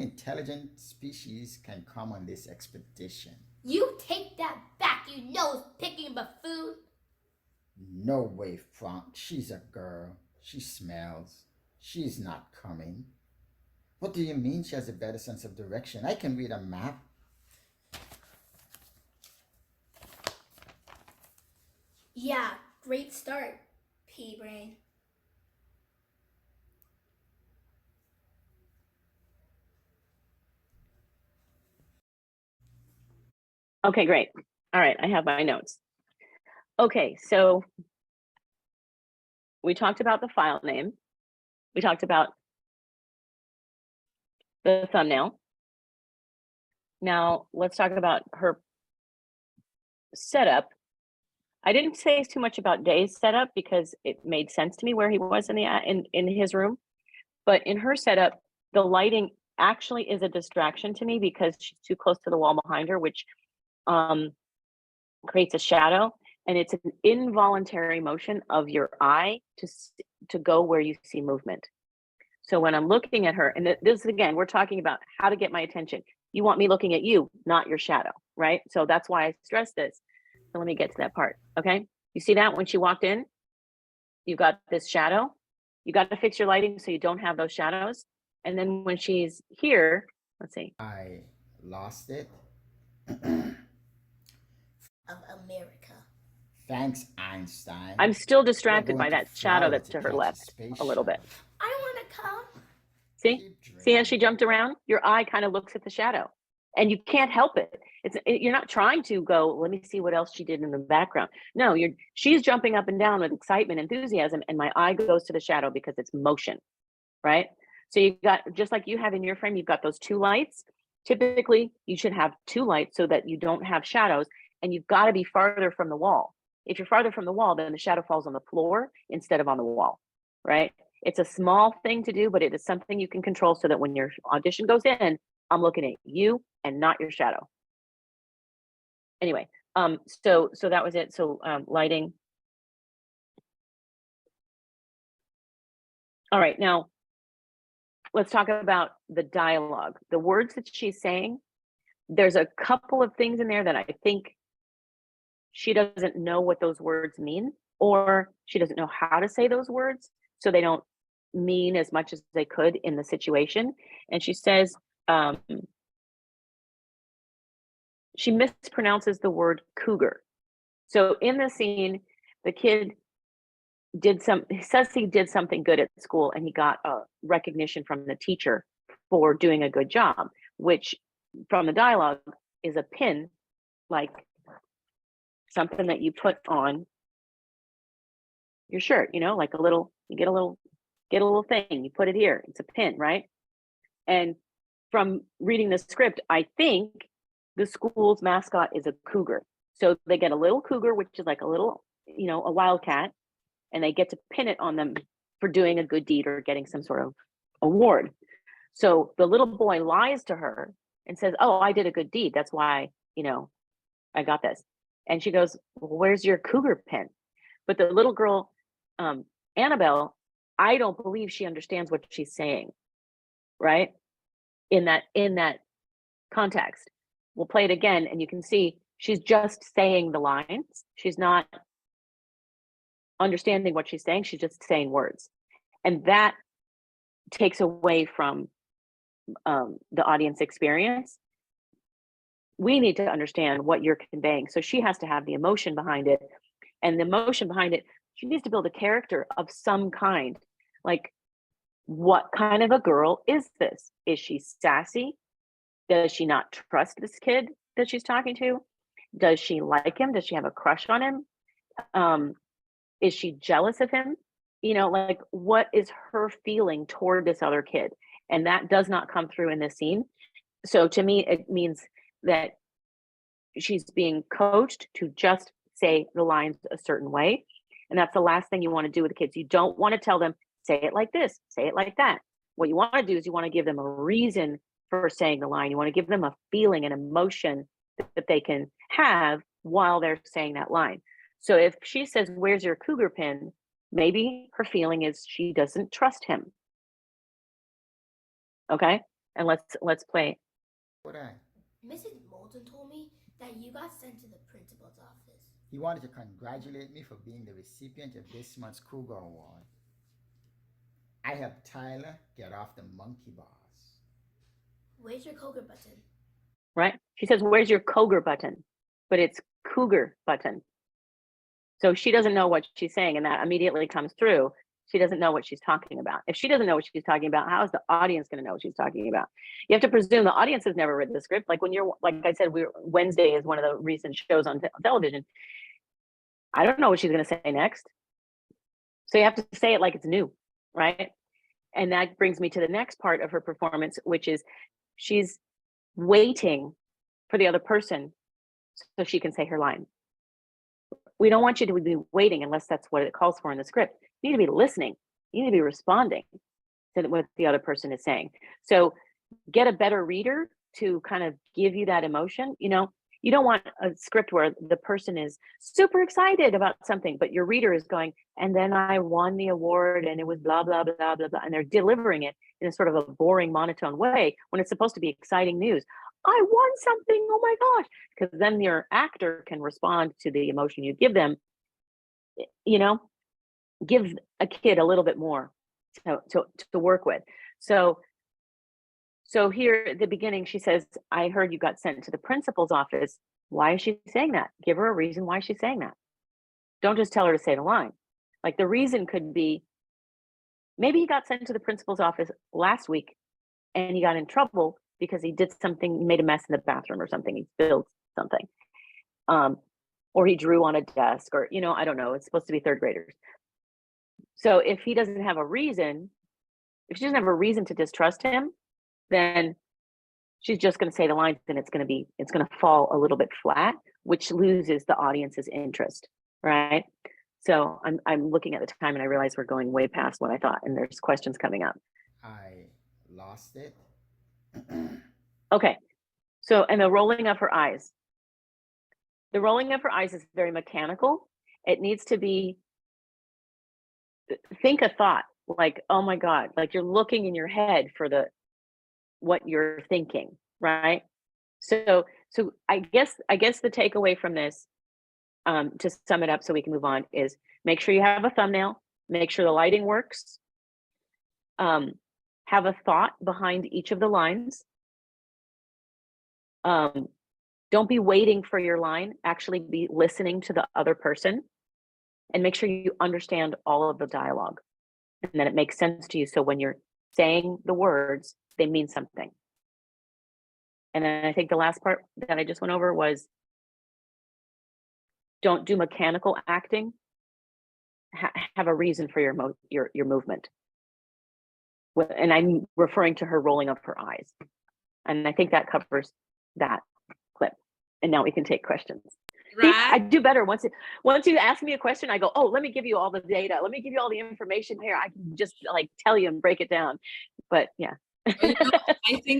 S5: intelligent species can come on this expedition.
S4: You take that back, you nose-picking buffoon.
S5: No way, Frank. She's a girl. She smells. She's not coming. What do you mean she has a better sense of direction? I can read a map.
S4: Yeah, great start, pea-brain.
S2: Okay, great. All right, I have my notes. Okay, so we talked about the file name. We talked about the thumbnail. Now let's talk about her setup. I didn't say too much about Day's setup because it made sense to me where he was in his room. But in her setup, the lighting actually is a distraction to me because she's too close to the wall behind her, which creates a shadow, and it's an involuntary motion of your eye to go where you see movement. So when I'm looking at her, and this again, we're talking about how to get my attention. You want me looking at you, not your shadow, right? So that's why I stress this. So let me get to that part, okay? You see that when she walked in, you got this shadow. You got to fix your lighting so you don't have those shadows. And then when she's here, let's see.
S5: I lost it.
S4: Of America.
S5: Thanks, Einstein.
S2: I'm still distracted by that shadow that's to her left a little bit.
S4: I want to come.
S2: See how she jumped around? Your eye kind of looks at the shadow and you can't help it. You're not trying to go, let me see what else she did in the background. No, she's jumping up and down with excitement, enthusiasm, and my eye goes to the shadow because it's motion, right? So you got, just like you have in your frame, you've got those two lights. Typically, you should have two lights so that you don't have shadows, and you've got to be farther from the wall. If you're farther from the wall, then the shadow falls on the floor instead of on the wall, right? It's a small thing to do, but it is something you can control so that when your audition goes in, I'm looking at you and not your shadow. Anyway, so that was it. So lighting. All right, now let's talk about the dialogue. The words that she's saying, there's a couple of things in there that I think she doesn't know what those words mean, or she doesn't know how to say those words, so they don't mean as much as they could in the situation. And she says, she mispronounces the word cougar. So in the scene, the kid says he did something good at school and he got a recognition from the teacher for doing a good job, which from the dialogue is a pin, like something that you put on your shirt, like you get a little thing, you put it here, it's a pin, right? And from reading the script, I think the school's mascot is a cougar. So they get a little cougar, which is like a little, a wildcat, and they get to pin it on them for doing a good deed or getting some sort of award. So the little boy lies to her and says, oh, I did a good deed. That's why, I got this. And she goes, well, where's your cougar pin? But the little girl, Annabelle, I don't believe she understands what she's saying, right? In that context. We'll play it again and you can see she's just saying the lines. She's not understanding what she's saying. She's just saying words. And that takes away from the audience experience. We need to understand what you're conveying. So she has to have the emotion behind it. And the emotion behind it, she needs to build a character of some kind. Like, what kind of a girl is this? Is she sassy? Does she not trust this kid that she's talking to? Does she like him? Does she have a crush on him? Is she jealous of him? Like, what is her feeling toward this other kid? And that does not come through in this scene. So to me, it means that she's being coached to just say the lines a certain way. And that's the last thing you want to do with the kids. You don't want to tell them, say it like this, say it like that. What you want to do is you want to give them a reason for saying the line. You want to give them a feeling, an emotion that they can have while they're saying that line. So if she says, "Where's your cougar pin?" maybe her feeling is she doesn't trust him. Okay, and let's play.
S5: What I?
S4: Mrs. Moulton told me that you got sent to the principal's office.
S5: He wanted to congratulate me for being the recipient of this month's Cougar Award. I helped Tyler get off the monkey bars.
S4: Where's your cougar button?
S2: Right? She says, "Where's your cougar button?" But it's cougar button. So she doesn't know what she's saying, and that immediately comes through. She doesn't know what she's talking about. If she doesn't know what she's talking about, how is the audience going to know what she's talking about? You have to presume the audience has never read the script. Like when you're, like I said, Wednesday is one of the recent shows on television. I don't know what she's going to say next. So you have to say it like it's new, right? And that brings me to the next part of her performance, which is she's waiting for the other person so she can say her line. We don't want you to be waiting unless that's what it calls for in the script. You need to be listening. You need to be responding to what the other person is saying. So get a better reader to kind of give you that emotion. You know, you don't want a script where the person is super excited about something, but your reader is going, "And then I won the award and it was blah, blah, blah, blah, blah." And they're delivering it in a sort of a boring, monotone way when it's supposed to be exciting news. "I won something, oh my gosh." Because then your actor can respond to the emotion you give them. You know, give a kid a little bit more to work with. So here at the beginning, she says, "I heard you got sent to the principal's office." Why is she saying that? Give her a reason why she's saying that. Don't just tell her to say the line. Like the reason could be, maybe he got sent to the principal's office last week and he got in trouble because he did something, he made a mess in the bathroom or something, he spilled something. Or he drew on a desk, or, you know, I don't know, it's supposed to be third graders. So if he doesn't have a reason, if she doesn't have a reason to distrust him, then she's just going to say the lines and it's going to fall a little bit flat, which loses the audience's interest, right? So I'm looking at the time and I realize we're going way past what I thought, and there's questions coming up.
S5: I lost it.
S2: Okay. So, and the rolling of her eyes. The rolling of her eyes is very mechanical. It needs to be, think a thought, like, oh my God, like you're looking in your head for what you're thinking, right? So I guess the takeaway from this, to sum it up so we can move on, is make sure you have a thumbnail, make sure the lighting works, have a thought behind each of the lines. Don't be waiting for your line, actually be listening to the other person, and make sure you understand all of the dialogue and that it makes sense to you. So when you're saying the words, they mean something. And then I think the last part that I just went over was, don't do mechanical acting. Have a reason for your movement. And I'm referring to her rolling of her eyes. And I think that covers that clip. And now we can take questions. Right. See, I do better once you ask me a question, I go, "Oh, let me give you all the data. Let me give you all the information here. I can just like tell you and break it down." But yeah.
S1: You know,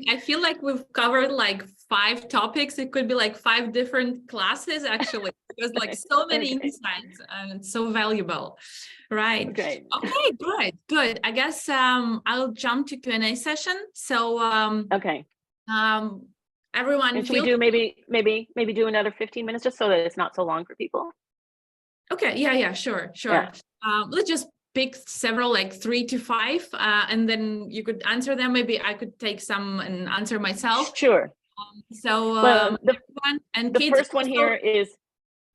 S1: I feel like we've covered like 5 topics. It could be like 5 different classes actually, because like so many insights and it's so valuable. Right.
S2: Okay.
S1: Okay, good. I guess I'll jump to Q&A session. So
S2: okay.
S1: Everyone,
S2: and should we do maybe do another 15 minutes just so that it's not so long for people?
S1: Okay. Yeah. Sure. Yeah. Let's just pick several, like 3 to 5, and then you could answer them. Maybe I could take some and answer myself.
S2: Sure.
S1: The
S2: first one here is,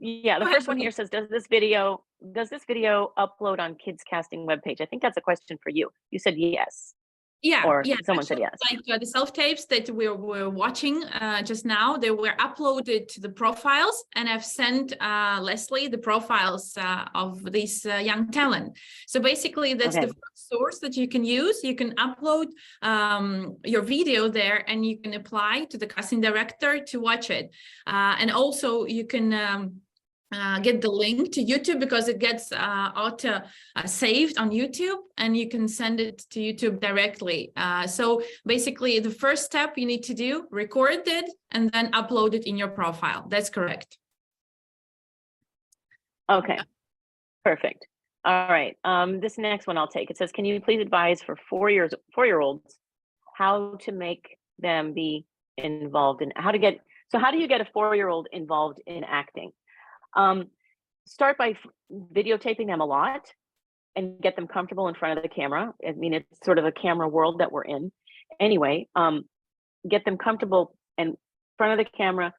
S2: the first one here says, does this video upload on Kids Casting webpage? I think that's a question for you. You said yes.
S1: Yeah,
S2: someone said yes.
S1: Like the self-tapes that we were watching just now, they were uploaded to the profiles, and I've sent Leslie the profiles of this young talent. So basically, that's the first source that you can use. You can upload your video there, and you can apply to the casting director to watch it. And also, you can get the link to YouTube, because it gets auto saved on YouTube, and you can send it to YouTube directly. So basically, the first step you need to do, record it and then upload it in your profile. That's correct.
S2: Okay, perfect. All right. This next one I'll take. It says, can you please advise for 4-year-olds how to make them be involved in how do you get a 4-year-old involved in acting? Start by videotaping them a lot and get them comfortable in front of the camera. I mean, it's sort of a camera world that we're in. Anyway, get them comfortable in front of the camera,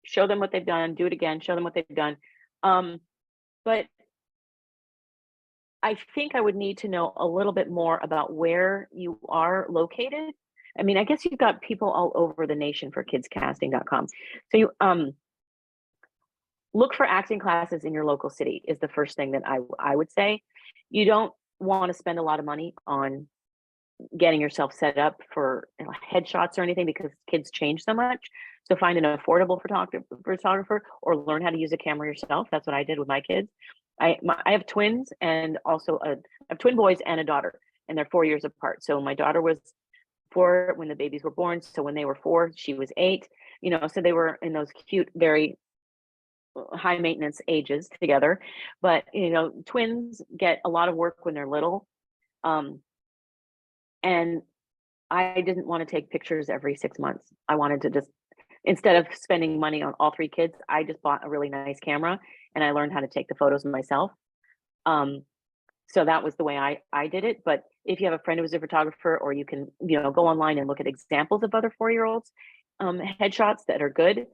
S2: show them what they've done, do it again, show them what they've done. But I think I would need to know a little bit more about where you are located. I mean, I guess you've got people all over the nation for kidscasting.com. So you look for acting classes in your local city is the first thing that I would say. You don't want to spend a lot of money on getting yourself set up for headshots or anything, because kids change so much. So find an affordable photographer or learn how to use a camera yourself. That's what I did with my kids. I have twins, and also I have twin boys and a daughter, and they're 4 years apart. So my daughter was 4 when the babies were born. So when they were 4, she was 8, so they were in those cute, very high maintenance ages together. But, twins get a lot of work when they're little. And I didn't want to take pictures every 6 months. I wanted to just, instead of spending money on all 3 kids, I just bought a really nice camera and I learned how to take the photos myself. So that was the way I did it. But if you have a friend who's a photographer, or you can, go online and look at examples of other 4-year-olds, headshots that are good.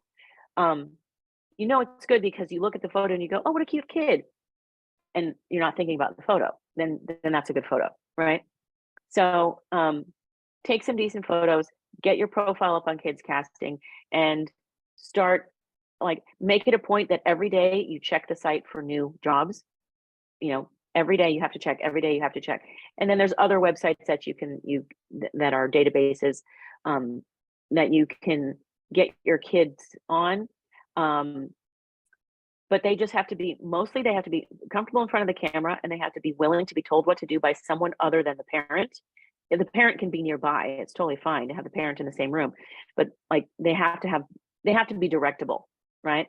S2: It's good because you look at the photo and you go, oh, what a cute kid. And you're not thinking about the photo. Then that's a good photo, right? So take some decent photos, get your profile up on Kids Casting, and start, make it a point that every day you check the site for new jobs. Every day you have to check, And then there's other websites that that are databases that you can get your kids on. But they just have to be, they have to be comfortable in front of the camera, and they have to be willing to be told what to do by someone other than the parent. If the parent can be nearby, it's totally fine to have the parent in the same room, but they have to be directable, right?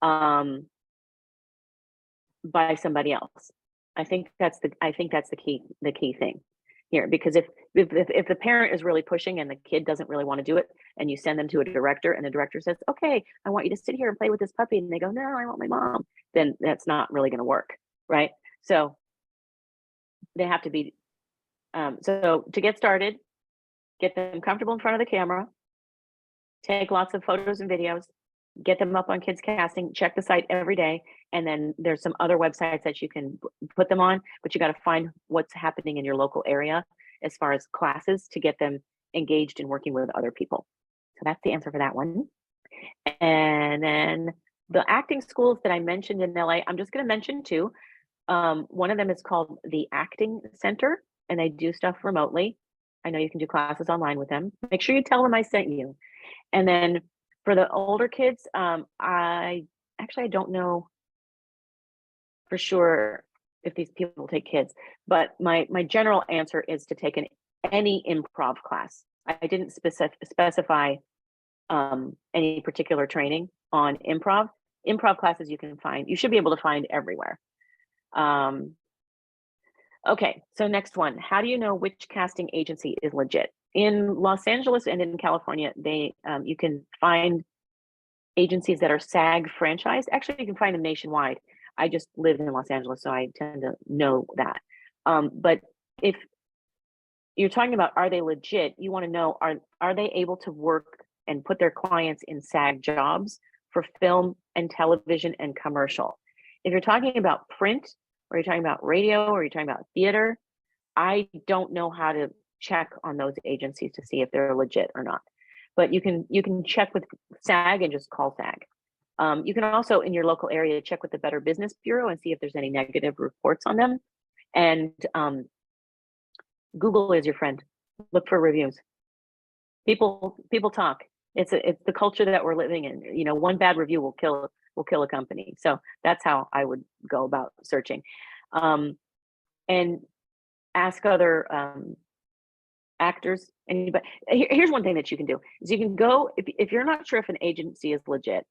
S2: By somebody else. I think that's the key thing here, because if the parent is really pushing and the kid doesn't really want to do it, and you send them to a director and the director says, okay, I want you to sit here and play with this puppy, and they go, no, I want my mom, then that's not really going to work, right? So they have to be, so to get started, get them comfortable in front of the camera, take lots of photos and videos, get them up on Kids Casting, check the site every day. And then there's some other websites that you can put them on, but you got to find what's happening in your local area as far as classes to get them engaged in working with other people. So that's the answer for that one. And then the acting schools that I mentioned in LA, I'm just going to mention 2. One of them is called the Acting Center, and they do stuff remotely. I know you can do classes online with them. Make sure you tell them I sent you. And then for the older kids, I don't know for sure if these people take kids, but my general answer is to take any improv class. I didn't specify any particular training on improv. Improv classes you should be able to find everywhere. Okay, so next one. How do you know which casting agency is legit? In Los Angeles and in California, you can find agencies that are SAG franchised. Actually, you can find them nationwide. I just live in Los Angeles, so I tend to know that. But if you're talking about, are they legit? You want to know, are they able to work and put their clients in SAG jobs for film and television and commercial? If you're talking about print, or you're talking about radio, or you're talking about theater, I don't know how to check on those agencies to see if they're legit or not. But you can check with SAG and just call SAG. You can also, in your local area, check with the Better Business Bureau and see if there's any negative reports on them. And Google is your friend. Look for reviews. People talk. It's the culture that we're living in. One bad review will kill will kill a company. So that's how I would go about searching. And ask other actors. Anybody. Here's one thing that you can do is you can go, if you're not sure if an agency is legit,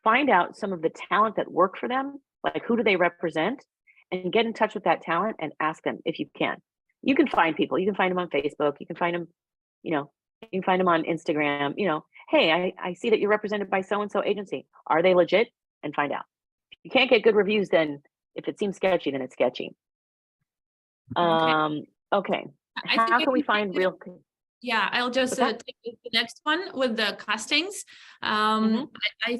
S2: find out some of the talent that work for them, like who do they represent, and get in touch with that talent and ask them if you can. You can find people. You can find them on Facebook. You can find them, you can find them on Instagram. Hey, I see that you're represented by so-and-so agency. Are they legit? And find out. If you can't get good reviews, then if it seems sketchy, then it's sketchy. Okay. How can we find real?
S1: Yeah, I'll just take the next one with the castings. I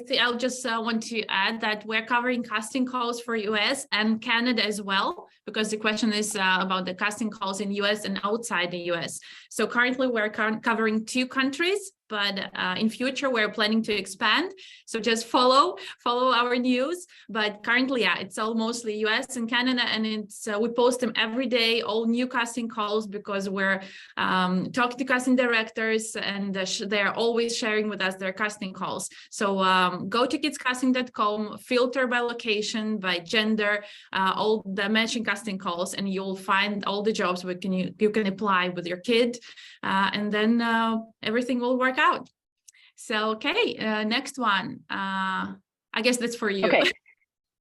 S1: think I'll just want to add that we're covering casting calls for US and Canada as well, because the question is about the casting calls in US and outside the US. So currently we're covering 2 countries, but in future we're planning to expand. So just follow our news. But currently, yeah, it's all mostly US and Canada, and it's we post them every day, all new casting calls, because we're talking to casting directors, and they're always sharing with us their casting calls. So go to kidscasting.com, filter by location, by gender, all the matching casting calls, and you'll find all the jobs you can apply with your kid, and then everything will work out. So, okay, next one. I guess that's for you.
S2: Okay.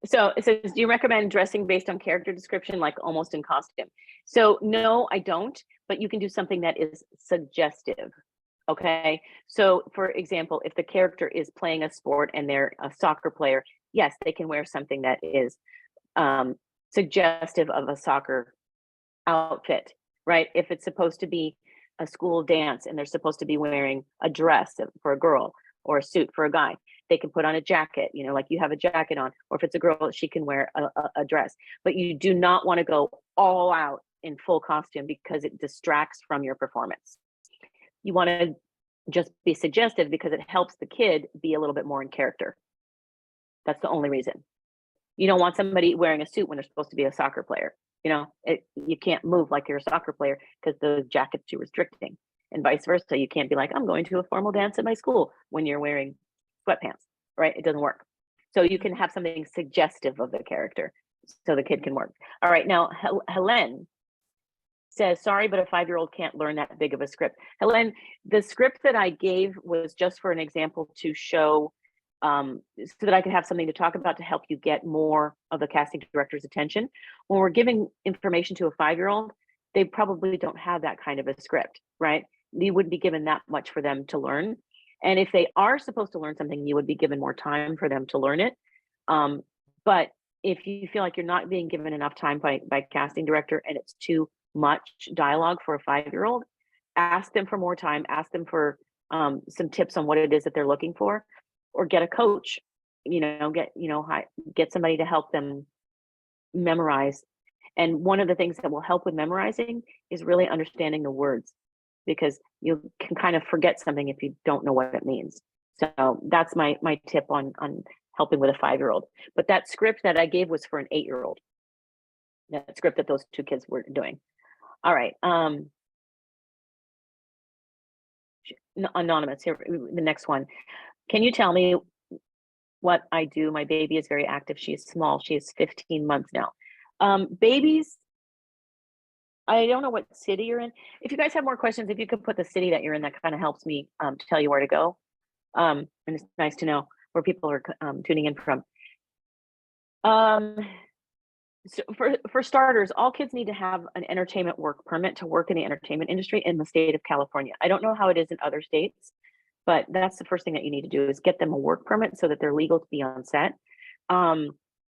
S2: So it says, do you recommend dressing based on character description, like almost in costume? So no, I don't, but you can do something that is suggestive. Okay. So for example, if the character is playing a sport and they're a soccer player, yes, they can wear something that is suggestive of a soccer outfit, right? If it's supposed to be a school dance and they're supposed to be wearing a dress for a girl or a suit for a guy, they can put on a jacket, like you have a jacket on, or if it's a girl, she can wear a dress. But you do not want to go all out in full costume because it distracts from your performance. You want to just be suggestive because it helps the kid be a little bit more in character. That's the only reason. You don't want somebody wearing a suit when they're supposed to be a soccer player. You can't move like you're a soccer player because the jacket's too restricting, and vice versa. You can't be like, I'm going to a formal dance at my school when you're wearing sweatpants, right? It doesn't work. So you can have something suggestive of the character so the kid can work. All right, now Helen says, sorry, but a 5-year-old can't learn that big of a script. Helen, the script that I gave was just for an example to show so that I could have something to talk about to help you get more of the casting director's attention. When we're giving information to a 5-year-old, they probably don't have that kind of a script, right? You wouldn't be given that much for them to learn. And if they are supposed to learn something, you would be given more time for them to learn it. But if you feel like you're not being given enough time by casting director and it's too much dialogue for a 5-year-old, ask them for more time, ask them for some tips on what it is that they're looking for, or get a coach, get somebody to help them memorize. And one of the things that will help with memorizing is really understanding the words, because you can kind of forget something if you don't know what it means. So that's my tip on helping with a 5-year-old. But that script that I gave was for an 8-year-old. That script that those 2 kids were doing. All right. Anonymous, here, the next one. Can you tell me what I do? My baby is very active. She is small. She is 15 months now. Babies, I don't know what city you're in. If you guys have more questions, if you could put the city that you're in, that kind of helps me tell you where to go. And it's nice to know where people are tuning in from. So for starters, all kids need to have an entertainment work permit to work in the entertainment industry in the state of California. I don't know how it is in other states, but that's the first thing that you need to do is get them a work permit so that they're legal to be on set.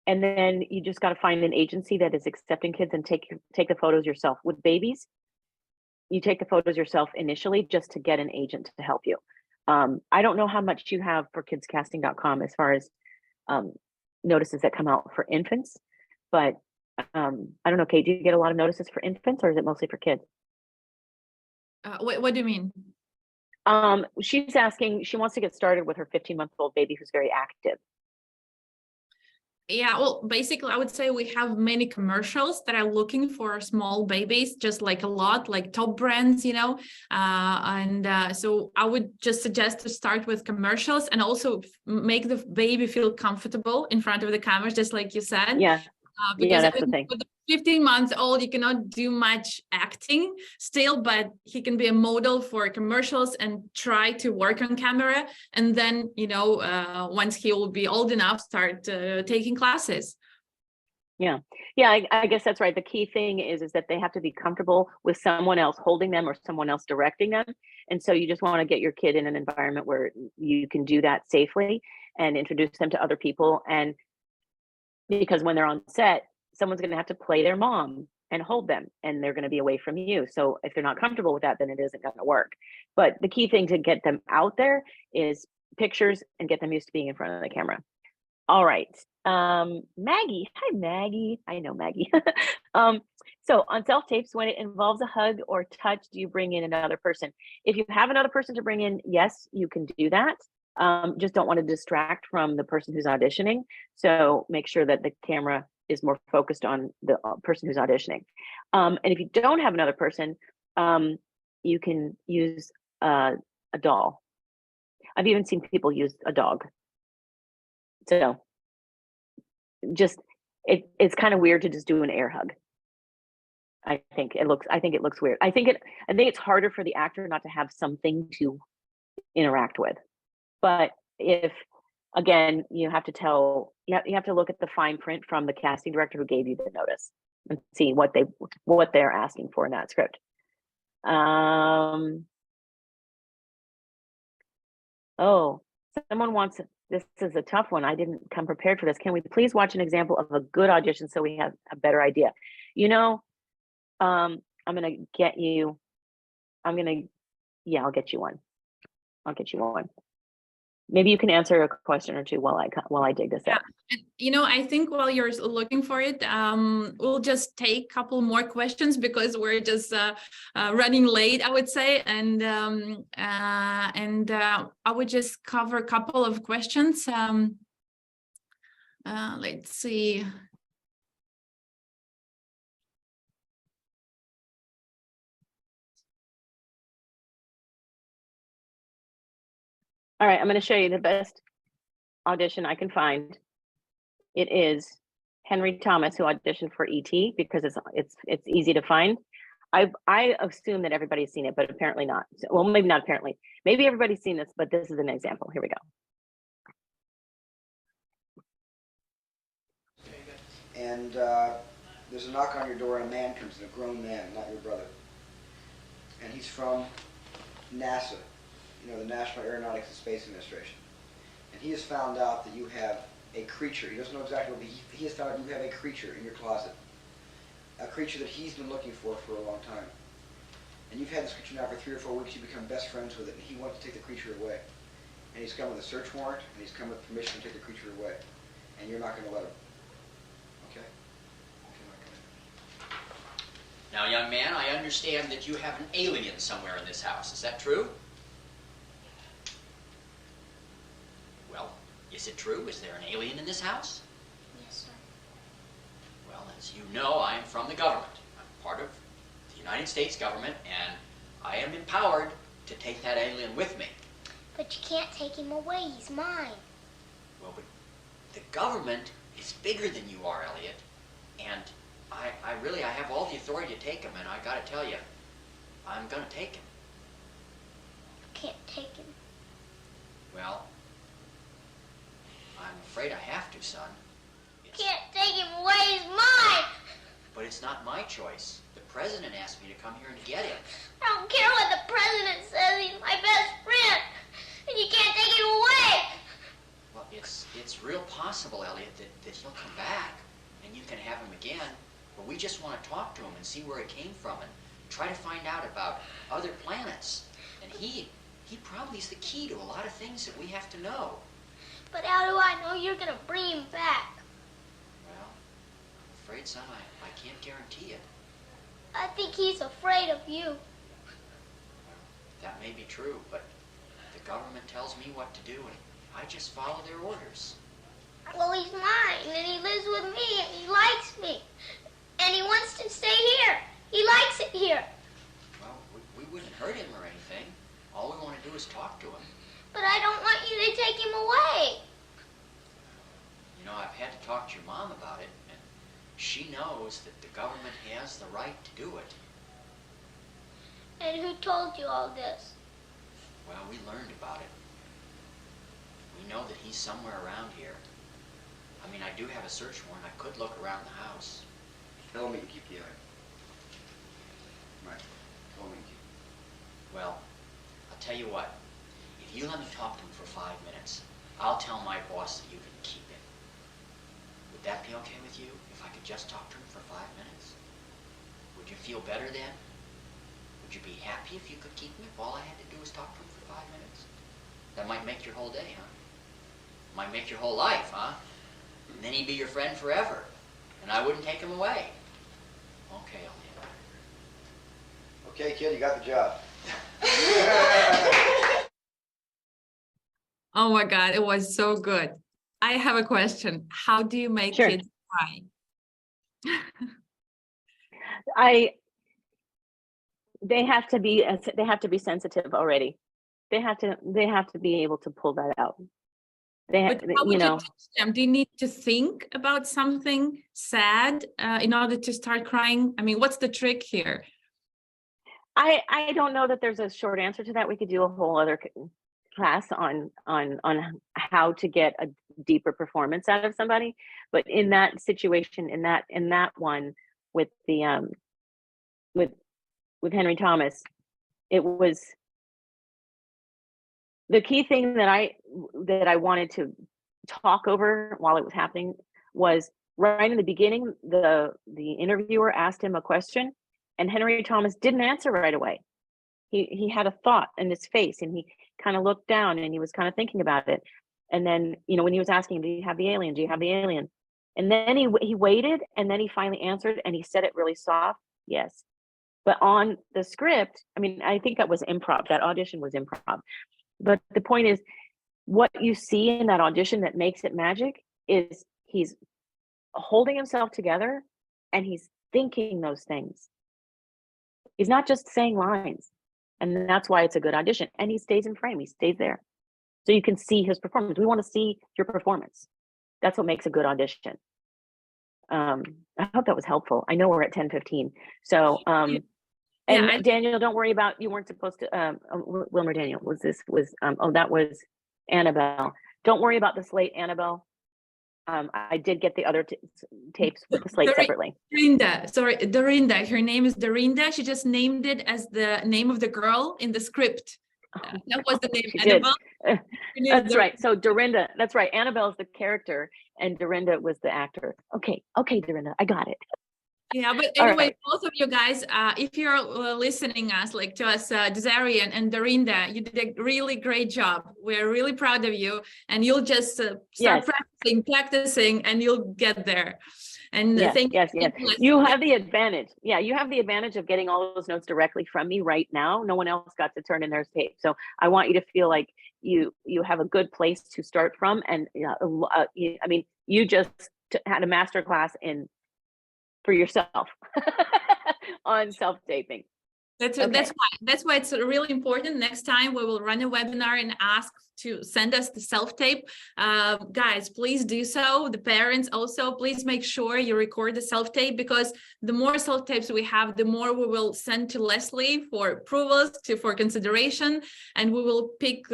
S2: And then you just got to find an agency that is accepting kids and take the photos yourself. With babies, you take the photos yourself initially just to get an agent to help you. I don't know how much you have for kidscasting.com as far as notices that come out for infants, but I don't know, Kate, do you get a lot of notices for infants or is it mostly for kids?
S1: What do you mean?
S2: She's asking, she wants to get started with her 15-month-old baby who's very active.
S1: Yeah, well, basically, I would say we have many commercials that are looking for small babies, just like a lot, like top brands, you know. So I would just suggest to start with commercials and also make the baby feel comfortable in front of the cameras, just like you said.
S2: Yeah.
S1: Because
S2: that's the thing.
S1: with 15 months old, you cannot do much acting still, but he can be a model for commercials and try to work on camera. And then, you know, once he will be old enough, start taking classes.
S2: Yeah, I guess that's right. The key thing is that they have to be comfortable with someone else holding them or someone else directing them. And so you just want to get your kid in an environment where you can do that safely and introduce them to other people. And because when they're on set, someone's going to have to play their mom and hold them, and they're going to be away from you. So if they're not comfortable with that, then it isn't going to work. But the key thing to get them out there is pictures and get them used to being in front of the camera. All right. Maggie. Hi, Maggie. I know Maggie. So on self-tapes, when it involves a hug or touch, do you bring in another person? If you have another person to bring in, yes, you can do that. Just don't want to distract from the person who's auditioning. So make sure that the camera is more focused on the person who's auditioning. And if you don't have another person, you can use a doll. I've even seen people use a dog. So just it's kind of weird to just do an air hug. I think it looks weird. I think it's harder for the actor not to have something to interact with. But if, again, you have to look at the fine print from the casting director who gave you the notice and see what they're asking for in that script. Oh, someone wants, this is a tough one. I didn't come prepared for this. Can we please watch an example of a good audition so we have a better idea? You know, I'll get you one. Maybe you can answer a question or two while I dig this out.
S1: You know, I think while you're looking for it, we'll just take a couple more questions because we're just running late, I would say, and I would just cover a couple of questions. Let's see.
S2: All right, I'm going to show you the best audition I can find. It is Henry Thomas, who auditioned for E.T. because it's easy to find. I assume that everybody's seen it, but apparently not. Well, maybe not apparently. Maybe everybody's seen this, but this is an example. Here we go.
S6: And there's a knock on your door, and a man comes in, a grown man, not your brother. And he's from NASA, you know, the National Aeronautics and Space Administration. And he has found out that you have a creature. He doesn't know exactly what, he has found out you have a creature in your closet. A creature that he's been looking for a long time. And you've had this creature now for 3 or 4 weeks. You become best friends with it, and he wants to take the creature away. And he's come with a search warrant, and he's come with permission to take the creature away. And you're not going to let him. Okay?
S7: Now, young man, I understand that you have an alien somewhere in this house. Is that true? Well, is it true? Is there an alien in this house?
S4: Yes, sir.
S7: Well, as you know, I am from the government. I'm part of the United States government, and I am empowered to take that alien with me.
S4: But you can't take him away. He's mine.
S7: Well, but the government is bigger than you are, Elliot, and I have all the authority to take him, and I gotta tell you, I'm gonna take him.
S4: Can't take him.
S7: Well, I'm afraid I have to, son.
S4: Can't take him away. He's mine.
S7: But it's not my choice. The president asked me to come here and get him.
S4: I don't care what the president says. He's my best friend. And you can't take him away.
S7: Well, it's real possible, Elliot, that he'll come back and you can have him again. But we just want to talk to him and see where it came from and try to find out about other planets. And he probably is the key to a lot of things that we have to know.
S4: But how do I know you're going to bring him back?
S7: Well, I'm afraid, son, I can't guarantee it.
S4: I think he's afraid of you.
S7: Well, that may be true, but the government tells me what to do, and I just follow their orders.
S4: Well, he's mine, and he lives with me, and he likes me. And he wants to stay here. He likes it here.
S7: Well, we wouldn't hurt him or anything. All we want to do is talk to him.
S4: But I don't want you to take him away.
S7: You know, I've had to talk to your mom about it, and she knows that the government has the right to do it.
S4: And who told you all this?
S7: Well, we learned about it. We know that he's somewhere around here. I mean, I do have a search warrant. I could look around the house.
S6: Tell me to keep the eye. Right. Tell me to keep.
S7: Well, I'll tell you what. If you let me talk to him for 5 minutes, I'll tell my boss that you can keep him. Would that be okay with you, if I could just talk to him for 5 minutes? Would you feel better then? Would you be happy if you could keep him, if all I had to do was talk to him for 5 minutes? That might make your whole day, huh? Might make your whole life, huh? And then he'd be your friend forever, and I wouldn't take him away. Okay, Elliot.
S6: Okay, kid, you got the job.
S1: Oh my God, it was so good. I have a question. How do you make
S2: Sure.
S1: kids cry?
S2: They have to be sensitive already. They have to be able to pull that out.
S1: But how would you teach them? Do you need to think about something sad in order to start crying? I mean, what's the trick here?
S2: I don't know that there's a short answer to that. We could do a whole other class on how to get a deeper performance out of somebody. But in that situation, in that one with the with Henry Thomas, it was the key thing that I wanted to talk over while it was happening was right in the beginning. The interviewer asked him a question, and Henry Thomas didn't answer right away. He had a thought in his face, and he kind of looked down, and he was kind of thinking about it. And then, when he was asking, "Do you have the alien? Do you have the alien?" And then he waited, and then he finally answered, and he said it really soft, "Yes." But on the script, I mean, I think that was improv. That audition was improv. But the point is, what you see in that audition that makes it magic is he's holding himself together, and he's thinking those things. He's not just saying lines. And that's why it's a good audition. And he stays in frame. He stays there. So you can see his performance. We want to see your performance. That's what makes a good audition. I hope that was helpful. I know we're at 10:15. So, Daniel, don't worry about, you weren't supposed to, Wilmer Daniel, that was Annabelle. Don't worry about the slate, Annabelle. I did get the other tapes with the slate separately.
S1: Dorinda. Her name is Dorinda. She just named it as the name of the girl in the script. That was the name. Annabelle.
S2: That's right. So Dorinda, that's right. Annabelle is the character, and Dorinda was the actor. Okay, Dorinda, I got it.
S1: Yeah, but anyway, both of you guys, if you're listening to us, Desiree and Dorinda, you did a really great job. We're really proud of you, and you'll just start practicing, and you'll get there. And
S2: yes. You have the advantage. Yeah, you have the advantage of getting all those notes directly from me right now. No one else got to turn in their tape, so I want you to feel like you have a good place to start from. And I mean, you just had a master class for yourself on self-taping.
S1: That's why it's really important. Next time we will run a webinar and ask to send us the self-tape. Guys, please do so. The parents also, please make sure you record the self-tape, because the more self-tapes we have, the more we will send to Leslie for approvals, for consideration, and we will pick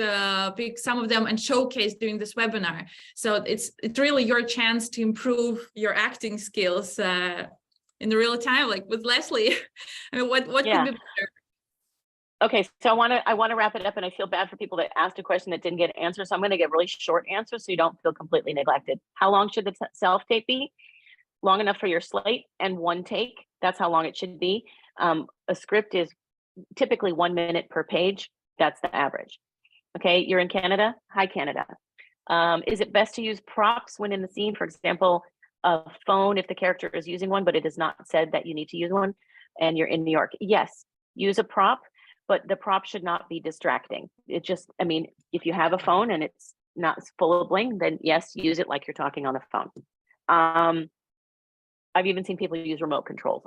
S1: some of them and showcase during this webinar. So it's really your chance to improve your acting skills in the real time, like with Leslie. I mean, what could be better?
S2: Okay, so I want to wrap it up, and I feel bad for people that asked a question that didn't get answered. So I'm going to give really short answers so you don't feel completely neglected. How long should the self-tape be? Long enough for your slate and one take. That's how long it should be. A script is typically 1 minute per page. That's the average. Okay, you're in Canada. Hi, Canada. Is it best to use props when in the scene? For example, a phone if the character is using one, but it is not said that you need to use one, and you're in New York. Yes, use a prop, but the prop should not be distracting. It just, I mean, if you have a phone and it's not full of bling, then yes, use it like you're talking on the phone. I've even seen people use remote controls.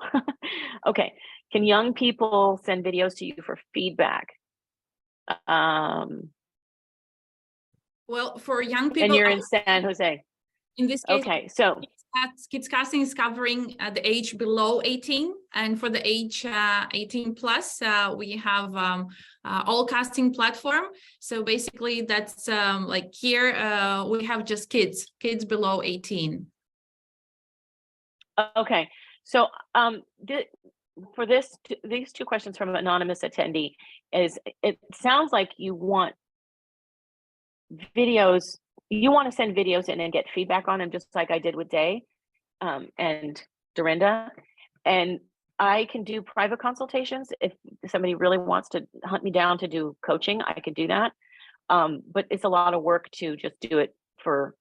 S2: Okay, can young people send videos to you for feedback?
S1: Well, for young people,
S2: and you're in San Jose.
S1: In this case,
S2: okay, so
S1: Kids Casting is covering the age below 18, and for the age 18 plus, we have all casting platform. So basically, that's like here we have just kids below 18.
S2: Okay, so for these two questions from an anonymous attendee is, it sounds like you want videos, you want to send videos in and get feedback on them, just like I did with Day and Dorinda. And I can do private consultations. If somebody really wants to hunt me down to do coaching, I can do that. But it's a lot of work to just do it for,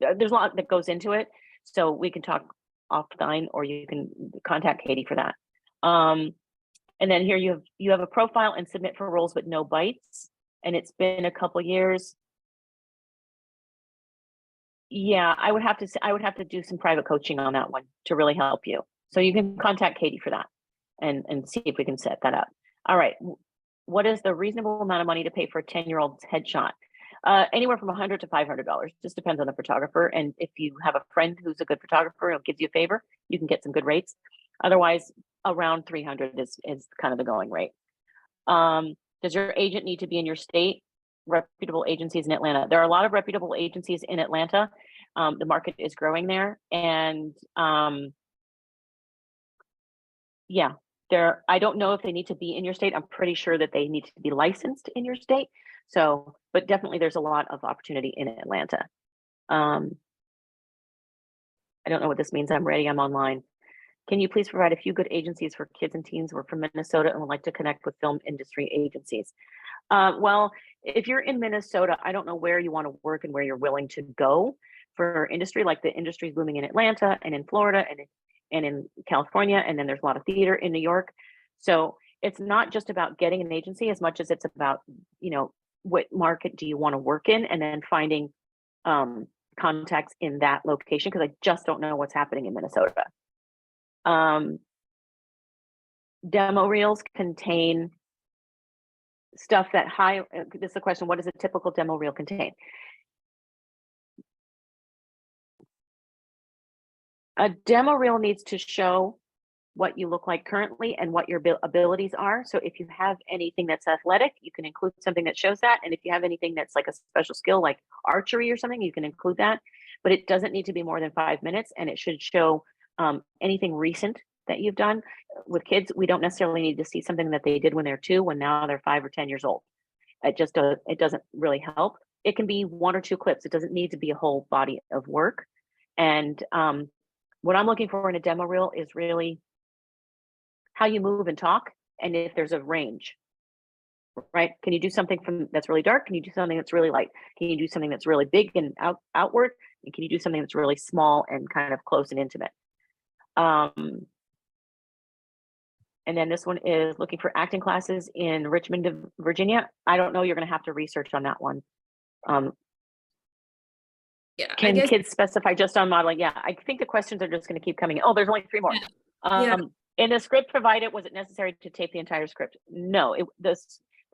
S2: there's a lot that goes into it. So we can talk offline, or you can contact Katie for that. And then here you have a profile and submit for roles but no bites. And it's been a couple years. Yeah, I would have to do some private coaching on that one to really help you. So you can contact Katie for that and see if we can set that up. All right. What is the reasonable amount of money to pay for a 10-year-old's headshot? Anywhere from $100 to $500. Just depends on the photographer. And if you have a friend who's a good photographer and gives you a favor, you can get some good rates. Otherwise, around $300 is kind of the going rate. Does your agent need to be in your state? Reputable agencies in Atlanta. There are a lot of reputable agencies in Atlanta. The market is growing there, and yeah, I don't know if they need to be in your state. I'm pretty sure that they need to be licensed in your state. So, but definitely there's a lot of opportunity in Atlanta. I don't know what this means. I'm ready. I'm online. Can you please provide a few good agencies for kids and teens who are from Minnesota and would like to connect with film industry agencies? Well, if you're in Minnesota, I don't know where you want to work and where you're willing to go for industry. Like the industry is booming in Atlanta and in Florida and in California, and then there's a lot of theater in New York. So it's not just about getting an agency as much as it's about, what market do you want to work in, and then finding contacts in that location, because I just don't know what's happening in Minnesota. Demo reels contain stuff that this is a question, what does a typical demo reel contain? A demo reel needs to show what you look like currently and what your abilities are. So if you have anything that's athletic, you can include something that shows that. And if you have anything that's like a special skill, like archery or something, you can include that. But it doesn't need to be more than 5 minutes, and it should show anything recent that you've done. With kids, we don't necessarily need to see something that they did when they're 2, when now they're 5 or 10 years old. It doesn't really help. It can be 1 or 2 clips. It doesn't need to be a whole body of work. And what I'm looking for in a demo reel is really how you move and talk, and if there's a range, right? Can you do something that's really dark? Can you do something that's really light? Can you do something that's really big and outward? And can you do something that's really small and kind of close and intimate? And then this one is looking for acting classes in Richmond, Virginia. I don't know. You're going to have to research on that one.
S1: Yeah.
S2: Can kids specify just on modeling? Yeah, I think the questions are just going to keep coming. Oh, there's only 3 more.
S1: Yeah.
S2: In the script provided, was it necessary to tape the entire script? No, the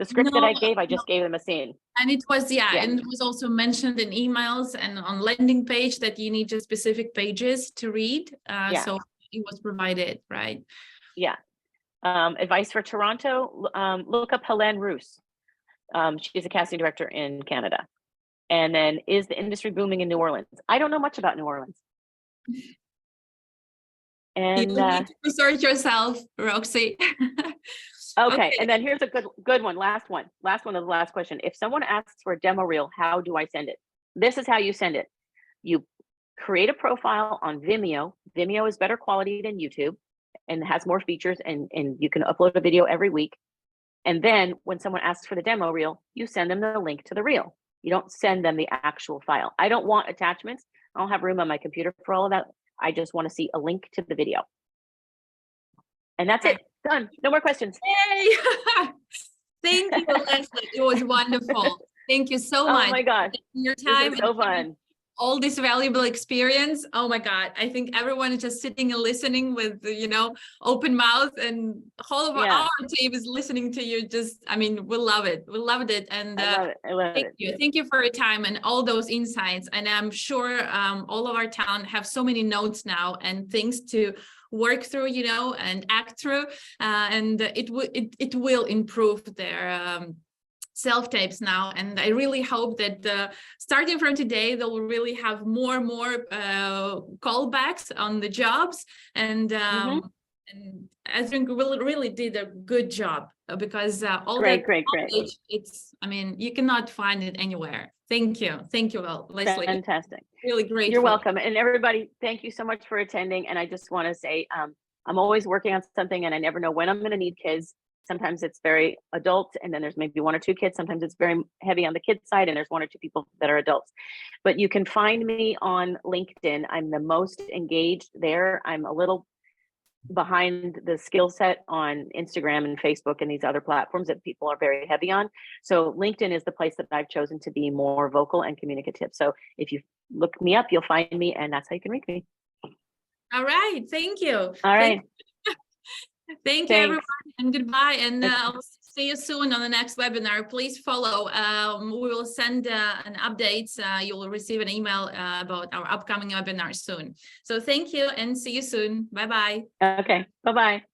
S2: script that I gave, I just gave them a scene.
S1: And it was, and it was also mentioned in emails and on landing page that you need just specific pages to read. So it was provided, right?
S2: Yeah. Advice for Toronto, look up Helene Roos. She's a casting director in Canada. And then, is the industry booming in New Orleans? I don't know much about New Orleans. And
S1: you need to research yourself, Roxy.
S2: Okay, and then here's a good one. Last one is the last question. If someone asks for a demo reel, how do I send it? This is how you send it. You create a profile on Vimeo. Vimeo is better quality than YouTube and has more features, and you can upload a video every week. And then when someone asks for the demo reel, you send them the link to the reel. You don't send them the actual file. I don't want attachments. I don't have room on my computer for all of that. I just want to see a link to the video. And that's it. Done. No more questions.
S1: Yay! Thank you, Leslie. It was wonderful. Thank you so much.
S2: Oh my gosh.
S1: Your time.
S2: This is so fun.
S1: All this valuable experience. Oh my God. I think everyone is just sitting and listening with, open mouth, and all of our team is listening to you. We love it. We loved it. And
S2: I love
S1: thank
S2: it.
S1: you. Thank you for your time and all those insights. And I'm sure all of our town have so many notes now and things to work through, and act through. And it will improve their self-tapes now, and I really hope that starting from today they will really have more callbacks on the jobs, and and I think we really did a good job, because all
S2: great.
S1: it's you cannot find it anywhere. Thank you, Leslie.
S2: Fantastic.
S1: Really great.
S2: You're welcome. And everybody, thank you so much for attending. And I just want to say I'm always working on something, and I never know when I'm going to need kids. Sometimes it's very adult, and then there's maybe 1 or 2 kids. Sometimes it's very heavy on the kids side, and there's 1 or 2 people that are adults. But you can find me on LinkedIn. I'm the most engaged there. I'm a little behind the skill set on Instagram and Facebook and these other platforms that people are very heavy on. So LinkedIn is the place that I've chosen to be more vocal and communicative. So if you look me up, you'll find me, and that's how you can reach me.
S1: All right. Thank you.
S2: All right.
S1: Thank you, everyone, and goodbye. And I'll see you soon on the next webinar. Please follow. We will send an updates. You will receive an email about our upcoming webinar soon. So thank you, and see you soon. Bye-bye.
S2: Okay. Bye-bye.